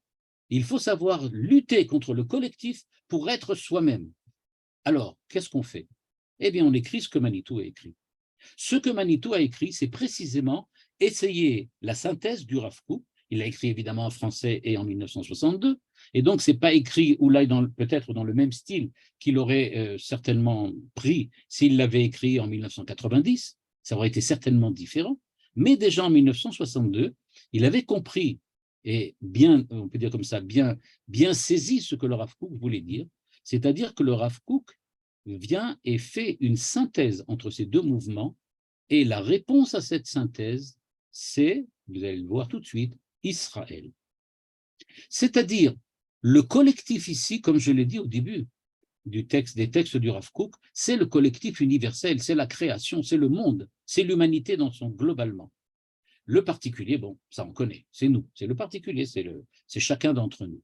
Il faut savoir lutter contre le collectif pour être soi-même. Alors, qu'est-ce qu'on fait? Eh bien, on écrit ce que Manitou a écrit. Ce que Manitou a écrit, c'est précisément essayer la synthèse du Rav Kook. Il a écrit évidemment en français et en 1962, et donc ce n'est pas écrit ou là peut-être dans le même style qu'il aurait certainement pris s'il l'avait écrit en 1990, ça aurait été certainement différent, mais déjà en 1962, il avait compris et bien, on peut dire comme ça, bien saisi ce que le Rav Kook voulait dire, c'est-à-dire que le Rav Kook vient et fait une synthèse entre ces deux mouvements, et la réponse à cette synthèse, c'est, vous allez le voir tout de suite, Israël. C'est-à-dire, le collectif ici, comme je l'ai dit au début des textes du Rav Kook, c'est le collectif universel, c'est la création, c'est le monde, c'est l'humanité dans son globalement. Le particulier, bon, ça on connaît, c'est nous, c'est le particulier, c'est chacun d'entre nous.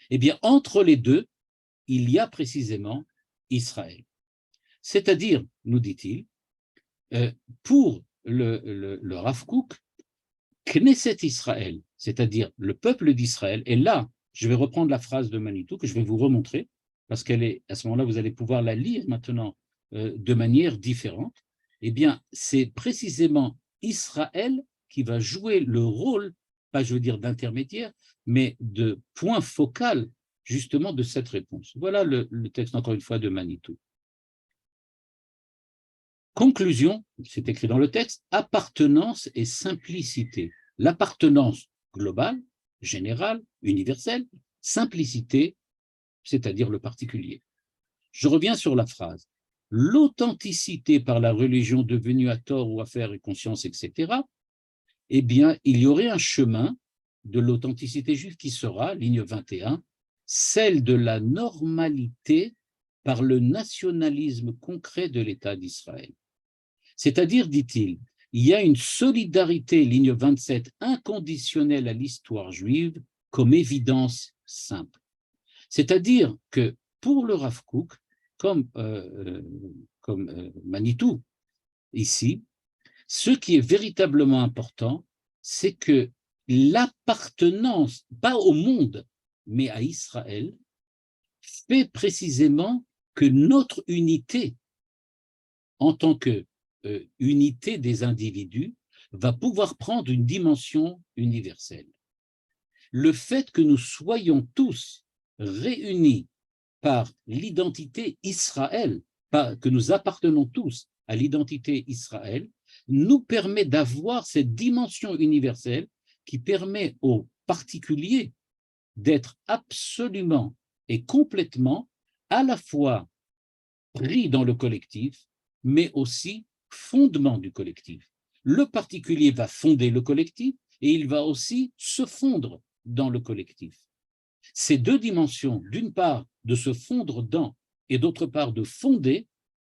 Eh bien, entre les deux, il y a précisément Israël. C'est-à-dire, nous dit-il, pour le Rav Kook, Knesset Israël, c'est-à-dire le peuple d'Israël, et là, je vais reprendre la phrase de Manitou que je vais vous remontrer, parce qu'elle est, à ce moment-là, vous allez pouvoir la lire maintenant de manière différente. Eh bien, c'est précisément Israël qui va jouer le rôle, pas je veux dire d'intermédiaire, mais de point focal justement de cette réponse. Voilà le texte, encore une fois, de Manitou. Conclusion, c'est écrit dans le texte, appartenance et simplicité. L'appartenance globale, générale, universelle, simplicité, c'est-à-dire le particulier. Je reviens sur la phrase. L'authenticité par la religion devenue à tort ou à faire et conscience, etc., eh bien, il y aurait un chemin de l'authenticité juive qui sera, ligne 21, celle de la normalité par le nationalisme concret de l'État d'Israël. C'est-à-dire, dit-il, il y a une solidarité, ligne 27, inconditionnelle à l'histoire juive comme évidence simple. C'est-à-dire que pour le Rav Kook, comme Manitou, ici, ce qui est véritablement important, c'est que l'appartenance, pas au monde, mais à Israël, fait précisément que notre unité en tant que unité des individus va pouvoir prendre une dimension universelle. Le fait que nous soyons tous réunis par l'identité Israël, que nous appartenons tous à l'identité Israël, nous permet d'avoir cette dimension universelle qui permet aux particuliers d'être absolument et complètement à la fois pris dans le collectif, mais aussi fondement du collectif. Le particulier va fonder le collectif et il va aussi se fondre dans le collectif. Ces deux dimensions, d'une part de se fondre dans et d'autre part de fonder,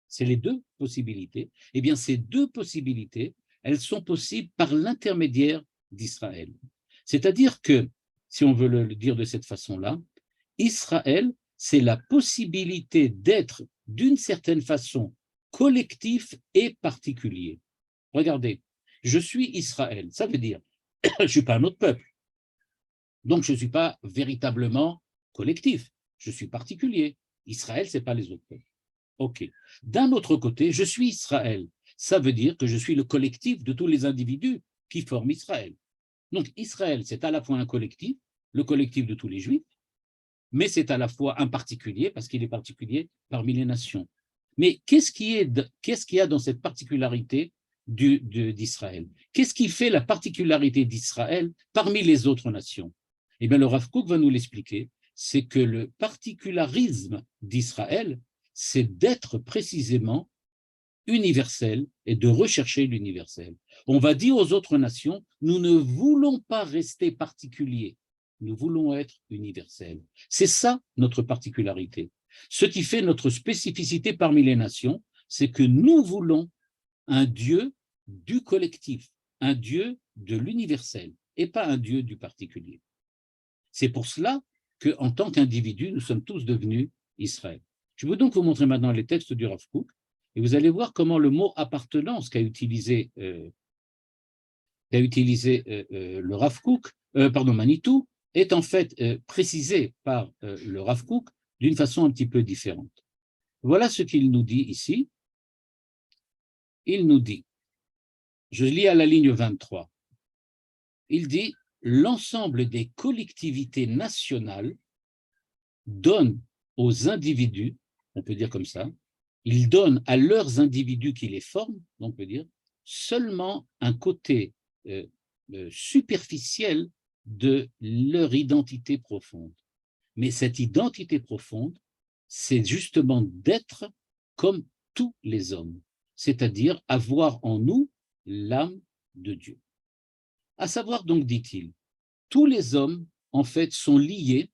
c'est les deux possibilités. Eh bien, ces deux possibilités, elles sont possibles par l'intermédiaire d'Israël. C'est-à-dire que, si on veut le dire de cette façon-là, Israël, c'est la possibilité d'être d'une certaine façon collectif et particulier. Regardez, je suis Israël, ça veut dire je ne suis pas un autre peuple, donc je ne suis pas véritablement collectif, je suis particulier. Israël, ce n'est pas les autres peuples. Ok. D'un autre côté, je suis Israël, ça veut dire que je suis le collectif de tous les individus qui forment Israël. Donc Israël, c'est à la fois un collectif, le collectif de tous les Juifs, mais c'est à la fois un particulier, parce qu'il est particulier parmi les nations. Mais qu'est-ce qu'il y a dans cette particularité d'Israël? Qu'est-ce qui fait la particularité d'Israël parmi les autres nations? Eh bien, le Rav Kook va nous l'expliquer, c'est que le particularisme d'Israël, c'est d'être précisément universel et de rechercher l'universel. On va dire aux autres nations, nous ne voulons pas rester particuliers, nous voulons être universels. C'est ça notre particularité. Ce qui fait notre spécificité parmi les nations, c'est que nous voulons un Dieu du collectif, un Dieu de l'universel et pas un Dieu du particulier. C'est pour cela qu'en tant qu'individus, nous sommes tous devenus Israël. Je veux donc vous montrer maintenant les textes du Rav Kook et vous allez voir comment le mot appartenance qu'a utilisé le Rav Kook, Manitou, est en fait précisé par le Rav Kook d'une façon un petit peu différente. Voilà ce qu'il nous dit ici. Il nous dit, je lis à la ligne 23, il dit « L'ensemble des collectivités nationales donnent aux individus, on peut dire comme ça, ils donnent à leurs individus qui les forment, on peut dire, seulement un côté superficiel de leur identité profonde. Mais cette identité profonde, c'est justement d'être comme tous les hommes, c'est-à-dire avoir en nous l'âme de Dieu. À savoir donc, dit-il, tous les hommes, en fait, sont liés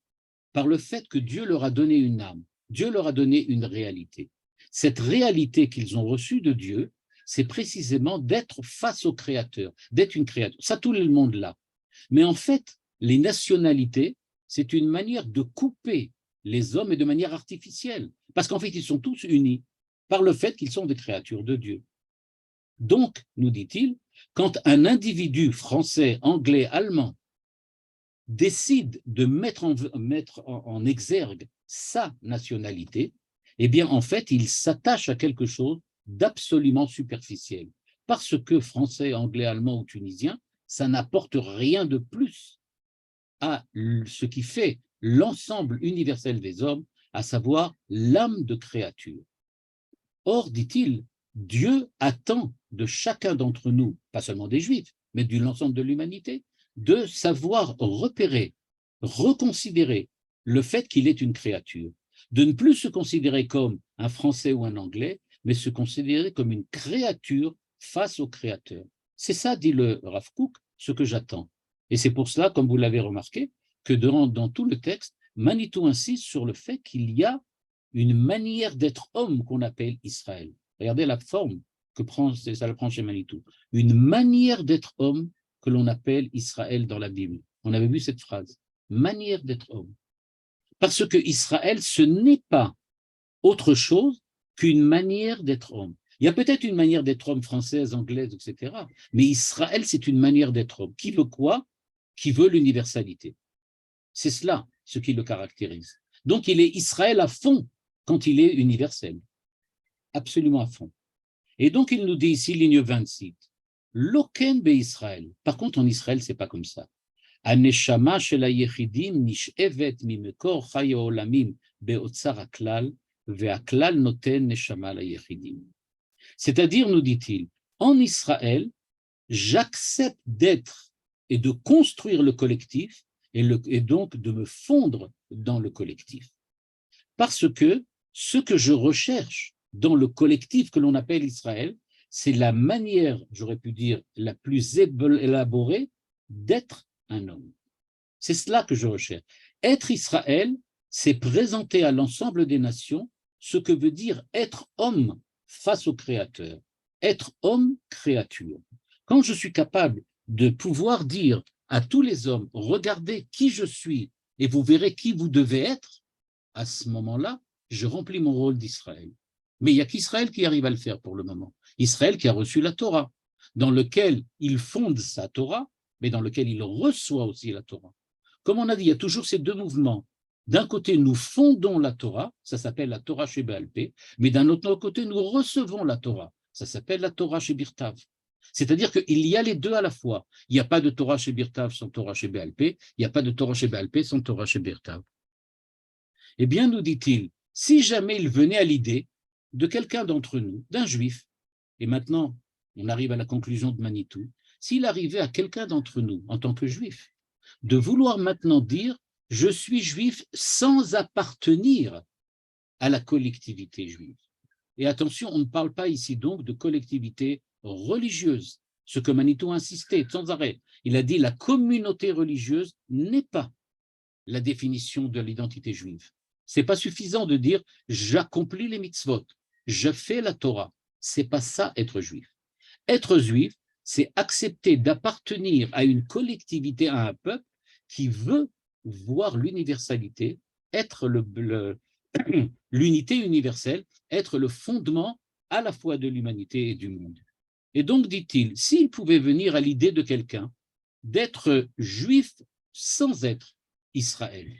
par le fait que Dieu leur a donné une âme, Dieu leur a donné une réalité. Cette réalité qu'ils ont reçue de Dieu, c'est précisément d'être face au Créateur, d'être une créature. Ça, tout le monde l'a. Mais en fait, les nationalités, c'est une manière de couper les hommes et de manière artificielle, parce qu'en fait, ils sont tous unis par le fait qu'ils sont des créatures de Dieu. Donc, nous dit-il, quand un individu français, anglais, allemand décide de mettre en exergue sa nationalité, eh bien, en fait, il s'attache à quelque chose d'absolument superficiel. Parce que français, anglais, allemand ou tunisien, ça n'apporte rien de plus à ce qui fait l'ensemble universel des hommes, à savoir l'âme de créature. Or, dit-il, Dieu attend de chacun d'entre nous, pas seulement des Juifs, mais de l'ensemble de l'humanité, de savoir repérer, reconsidérer le fait qu'il est une créature, de ne plus se considérer comme un Français ou un Anglais, mais se considérer comme une créature face au Créateur. C'est ça, dit le Rav Kook, ce que j'attends. Et c'est pour cela, comme vous l'avez remarqué, que dans tout le texte, Manitou insiste sur le fait qu'il y a une manière d'être homme qu'on appelle Israël. Regardez la forme que ça le prend chez Manitou. Une manière d'être homme que l'on appelle Israël dans la Bible. On avait vu cette phrase. Manière d'être homme. Parce que Israël, ce n'est pas autre chose qu'une manière d'être homme. Il y a peut-être une manière d'être homme française, anglaise, etc. Mais Israël, c'est une manière d'être homme. Qui veut quoi? Qui veut l'universalité. C'est cela, ce qui le caractérise. Donc, il est Israël à fond quand il est universel. Absolument à fond. Et donc, il nous dit ici, ligne 26, Loken be Israël. Par contre, en Israël, c'est pas comme ça. Aneshama shel hayechidim nishevet mimekor chaye olamim beotzar haklal ve'haklal noten neshama layechidim. C'est-à-dire, nous dit-il, en Israël, j'accepte d'être et de construire le collectif et donc de me fondre dans le collectif. Parce que ce que je recherche dans le collectif que l'on appelle Israël, c'est la manière, j'aurais pu dire, la plus élaborée d'être un homme. C'est cela que je recherche. Être Israël, c'est présenter à l'ensemble des nations ce que veut dire être homme face au Créateur, être homme créature. Quand je suis capable de pouvoir dire à tous les hommes, regardez qui je suis et vous verrez qui vous devez être, à ce moment-là, je remplis mon rôle d'Israël. Mais il n'y a qu'Israël qui arrive à le faire pour le moment. Israël qui a reçu la Torah, dans lequel il fonde sa Torah, mais dans lequel il reçoit aussi la Torah. Comme on a dit, il y a toujours ces deux mouvements. D'un côté, nous fondons la Torah, ça s'appelle la Torah chez Béalpé, mais d'un autre côté, nous recevons la Torah, ça s'appelle la Torah chez Birtav. C'est-à-dire qu'il y a les deux à la fois. Il n'y a pas de Torah chez Birtav sans Torah chez Béalpé, il n'y a pas de Torah chez Béalpé sans Torah chez Birtav. Eh bien, nous dit-il, si jamais il venait à l'idée de quelqu'un d'entre nous, d'un juif, et maintenant on arrive à la conclusion de Manitou, s'il arrivait à quelqu'un d'entre nous, en tant que juif, de vouloir maintenant dire « je suis juif sans appartenir à la collectivité juive ». Et attention, on ne parle pas ici donc de collectivité religieuse, ce que Manitou insistait sans arrêt. Il a dit « la communauté religieuse n'est pas la définition de l'identité juive ». Ce n'est pas suffisant de dire « j'accomplis les mitzvot, je fais la Torah ». Ce n'est pas ça être juif. Être juif, c'est accepter d'appartenir à une collectivité, à un peuple qui veut voir l'universalité, être l'unité universelle, être le fondement à la fois de l'humanité et du monde. Et donc, dit-il, s'il pouvait venir à l'idée de quelqu'un d'être juif sans être Israël.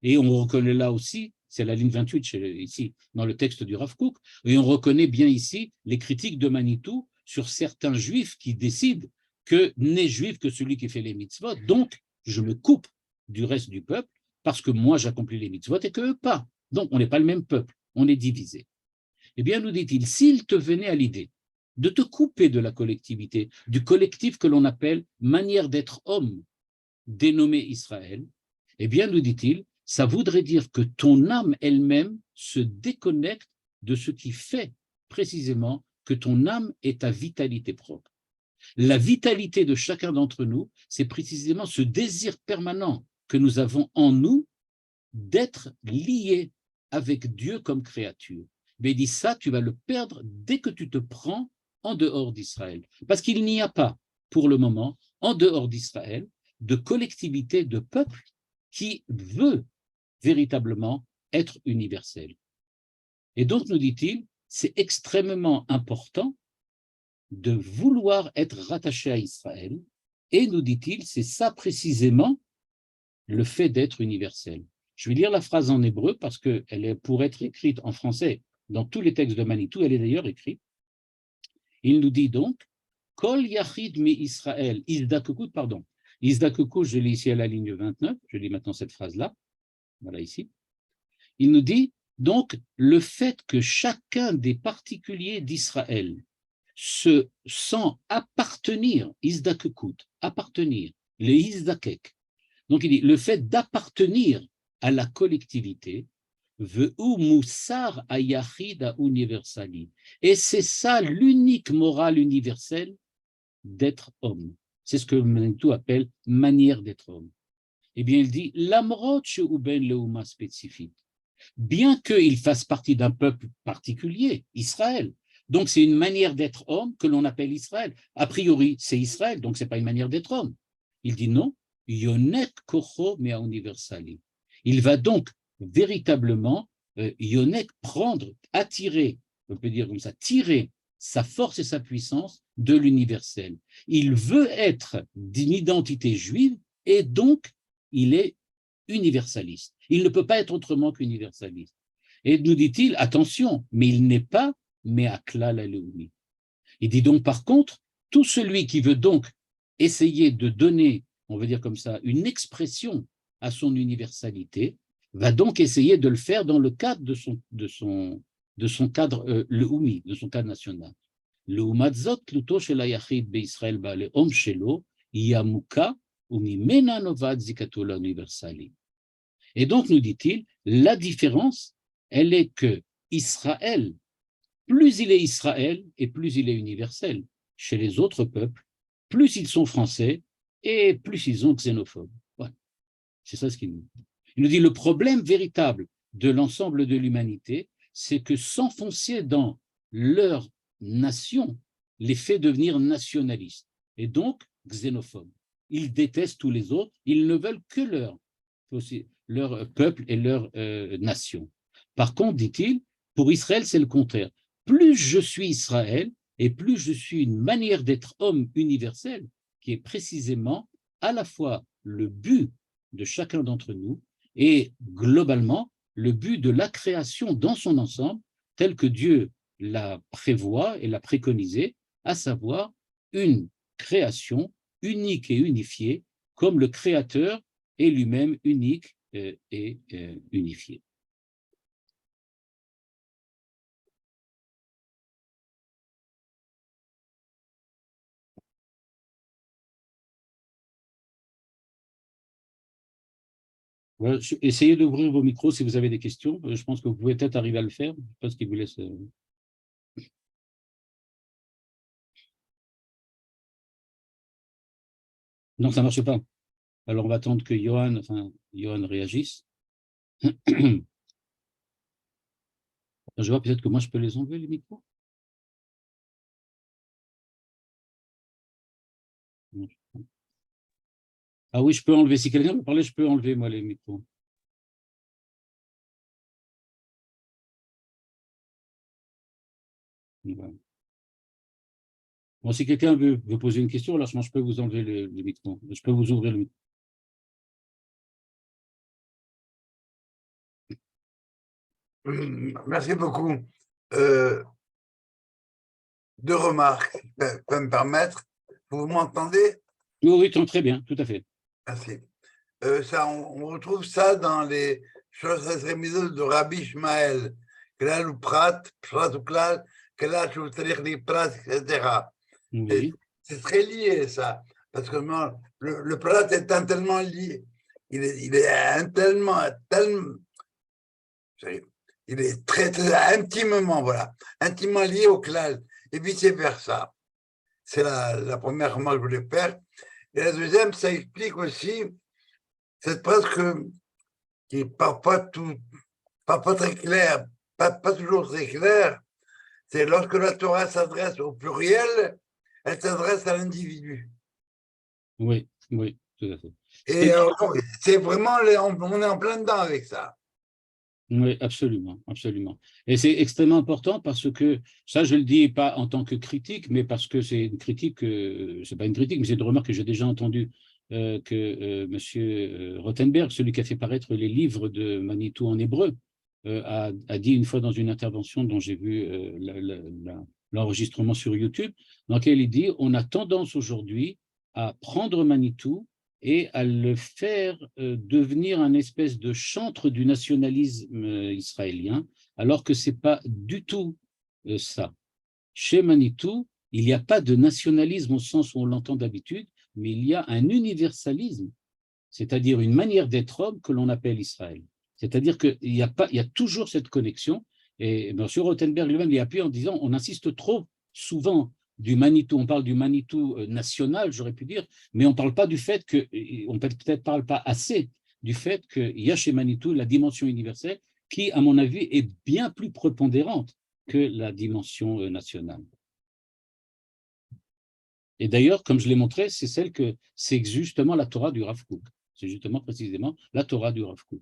Et on reconnaît là aussi, c'est la ligne 28 ici, dans le texte du Rav Kook, et on reconnaît bien ici les critiques de Manitou sur certains juifs qui décident que n'est juif que celui qui fait les mitzvot, donc je me coupe du reste du peuple parce que moi j'accomplis les mitzvot et qu'eux pas. Donc on n'est pas le même peuple, on est divisé. Eh bien, nous dit-il, s'il te venait à l'idée de te couper de la collectivité, du collectif que l'on appelle manière d'être homme, dénommé Israël, eh bien, nous dit-il, ça voudrait dire que ton âme elle-même se déconnecte de ce qui fait précisément que ton âme est ta vitalité propre. La vitalité de chacun d'entre nous, c'est précisément ce désir permanent que nous avons en nous d'être liés avec Dieu comme créature. Mais il dit ça, tu vas le perdre dès que tu te prends en dehors d'Israël. Parce qu'il n'y a pas, pour le moment, en dehors d'Israël, de collectivité, de peuple qui veut véritablement être universel. Et donc, nous dit-il, c'est extrêmement important de vouloir être rattaché à Israël. Et nous dit-il, c'est ça précisément le fait d'être universel. Je vais lire la phrase en hébreu parce qu'elle est pour être écrite en français dans tous les textes de Manitou, elle est d'ailleurs écrite. Il nous dit donc, Kol Yachid mi Israël, Isdakukut, pardon, Isdakukut, je lis ici à la ligne 29, je lis maintenant cette phrase-là, voilà ici. Il nous dit donc le fait que chacun des particuliers d'Israël se sent appartenir, Isdakukut, appartenir, le Isdakek. Donc il dit le fait d'appartenir à la collectivité, et c'est ça l'unique morale universelle d'être homme. C'est ce que Manitou appelle manière d'être homme. Eh bien, il dit l'amrot ben leuma spécifique. Bien qu'il fasse partie d'un peuple particulier, Israël. Donc, c'est une manière d'être homme que l'on appelle Israël. A priori, c'est Israël, donc ce n'est pas une manière d'être homme. Il dit non, yonek kocho mea universali. Il va donc véritablement, yonek, prendre, attirer, on peut dire comme ça, tirer sa force et sa puissance de l'universel. Il veut être d'une identité juive et donc il est universaliste. Il ne peut pas être autrement qu'universaliste. Et nous dit-il, attention, mais il n'est pas Me'aklal Aleoumi. Il dit donc par contre, tout celui qui veut donc essayer de donner, on va dire comme ça, une expression à son universalité, va donc essayer de le faire dans le cadre de son cadre leoumi, de son cadre national. לעומת זאת, תלותו של היחיד בישראל בלאום שלו היא עמוקה וממנה נובעת זיקתו לאוניברסלי. Et donc, nous dit-il, la différence, elle est que Israël, plus il est Israël et plus il est universel. Chez les autres peuples, plus ils sont français et plus ils sont xénophobes. Voilà. C'est ça ce qu'il nous dit. Il nous dit le problème véritable de l'ensemble de l'humanité, c'est que s'enfoncer dans leur nation les fait devenir nationalistes et donc xénophobes. Ils détestent tous les autres, ils ne veulent que leur peuple et leur nation. Par contre, dit-il, pour Israël, c'est le contraire. Plus je suis Israël et plus je suis une manière d'être homme universel, qui est précisément à la fois le but de chacun d'entre nous et globalement le but de la création dans son ensemble, tel que Dieu la prévoit et l'a préconisé, à savoir une création unique et unifiée, comme le Créateur est lui-même unique et unifié. Voilà, essayez d'ouvrir vos micros si vous avez des questions. Je pense que vous pouvez peut-être arriver à le faire. Je pense qu'il vous laisse. Non, ça ne marche pas. Alors, on va attendre que Johan réagisse. Je vois peut-être que moi, je peux les enlever, les micros. Ah oui, je peux enlever. Si quelqu'un veut parler, je peux enlever, moi, les micros. Voilà. Bon, si quelqu'un veut poser une question, alors je peux vous enlever le micro. Je peux vous ouvrir le micro. Merci beaucoup. Deux remarques, ça peut me permettre. Vous m'entendez? Oui, oui, très bien, tout à fait. Merci. Ça, on retrouve ça dans les choses rémises de Rabbi Ishmael, Klal ou Prat, Prat ou Klal, Klal ou Prat, etc. Oui. C'est très lié, ça, parce que le Prat est tellement lié, il est tellement, il est très, très intimement, voilà, intimement lié au Klal, et vice-versa. C'est la première remarque que je voulais faire. Et la deuxième, ça explique aussi cette phrase qui n'est pas très claire, pas toujours très claire, c'est lorsque la Torah s'adresse au pluriel, elle s'adresse à l'individu. Oui, oui, tout à fait. Et c'est vraiment, on est en plein dedans avec ça. Oui, absolument, absolument. Et c'est extrêmement important parce que, ça je le dis pas en tant que critique, mais parce que c'est une critique, c'est pas une critique, mais c'est une remarque que j'ai déjà entendue, que M. Rothenberg, celui qui a fait paraître les livres de Manitou en hébreu, a dit une fois dans une intervention dont j'ai vu l'enregistrement sur YouTube, dans lequel il dit, on a tendance aujourd'hui à prendre Manitou et à le faire devenir un espèce de chantre du nationalisme israélien, alors que ce n'est pas du tout ça. Chez Manitou, il n'y a pas de nationalisme au sens où on l'entend d'habitude, mais il y a un universalisme, c'est-à-dire une manière d'être homme que l'on appelle Israël. C'est-à-dire qu'il y a toujours cette connexion, et M. Rothenberg lui-même y appuie en disant on insiste trop souvent du Manitou, on parle du Manitou national, j'aurais pu dire, mais on ne parle pas du fait que, on peut-être parle pas assez du fait qu'il y a chez Manitou la dimension universelle qui, à mon avis, est bien plus prépondérante que la dimension nationale. Et d'ailleurs, comme je l'ai montré, c'est justement la Torah du Rav Kook. C'est justement précisément la Torah du Rav Kook.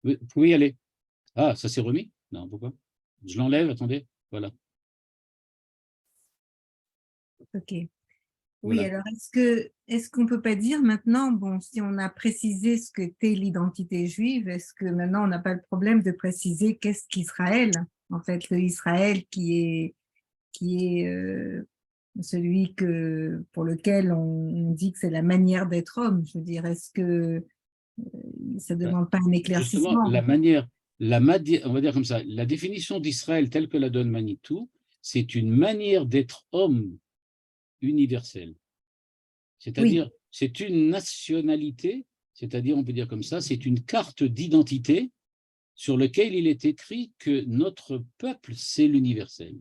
Vous pouvez y aller. Ah, ça s'est remis? Non, pourquoi? Je l'enlève, attendez, voilà. Ok. Oui, Voilà. alors est-ce qu'on ne peut pas dire maintenant, bon, si on a précisé ce que qu'est l'identité juive, est-ce que maintenant on n'a pas le problème de préciser qu'est-ce qu'Israël? En fait, le Israël qui est celui pour lequel on dit que c'est la manière d'être homme. Je veux dire, est-ce que ça ne demande pas un Justement, éclaircissement? on va dire comme ça, la définition d'Israël telle que la donne Manitou, c'est une manière d'être homme universelle. C'est-à-dire, Oui. c'est une nationalité, c'est-à-dire, on peut dire comme ça, c'est une carte d'identité sur laquelle il est écrit que notre peuple, c'est l'universel.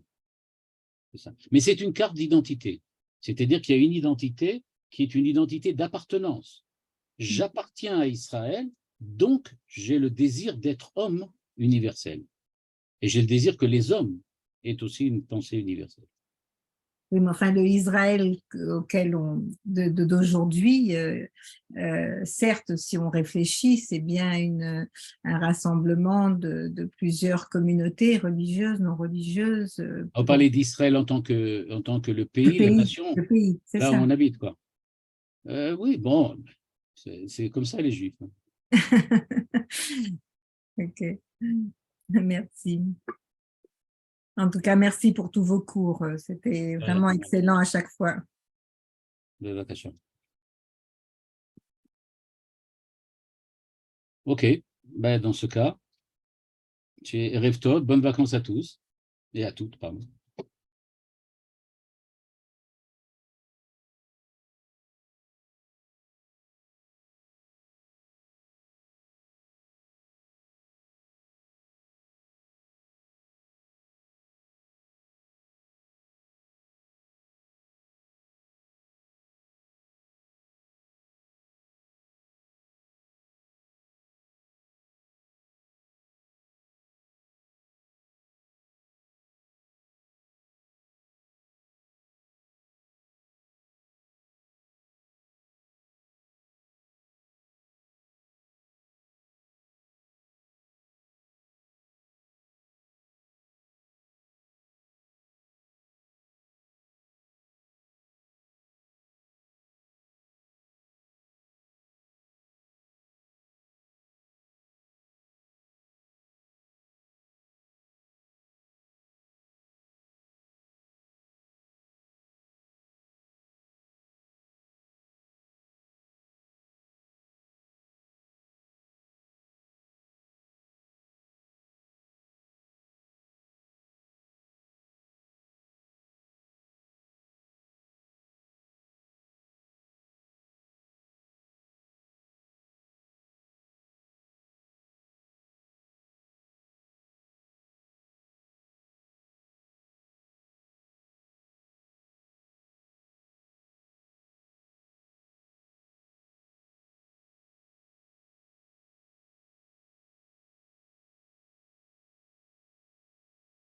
Mais c'est une carte d'identité, c'est-à-dire qu'il y a une identité qui est une identité d'appartenance. J'appartiens à Israël, donc j'ai le désir d'être homme universel. Et j'ai le désir que les hommes aient aussi une pensée universelle. Oui, mais enfin, le Israël auquel d'aujourd'hui, certes, si on réfléchit, c'est bien un rassemblement de plusieurs communautés religieuses, non religieuses. On parlait d'Israël en tant que le pays, la nation, le pays, c'est là ça. où on habite, quoi. Oui, bon, c'est comme ça les Juifs. Ok, merci. En tout cas, merci pour tous vos cours. C'était vraiment excellent à chaque fois. Ok, ben, dans ce cas, Erev Tov, bonnes vacances à tous et à toutes, pardon.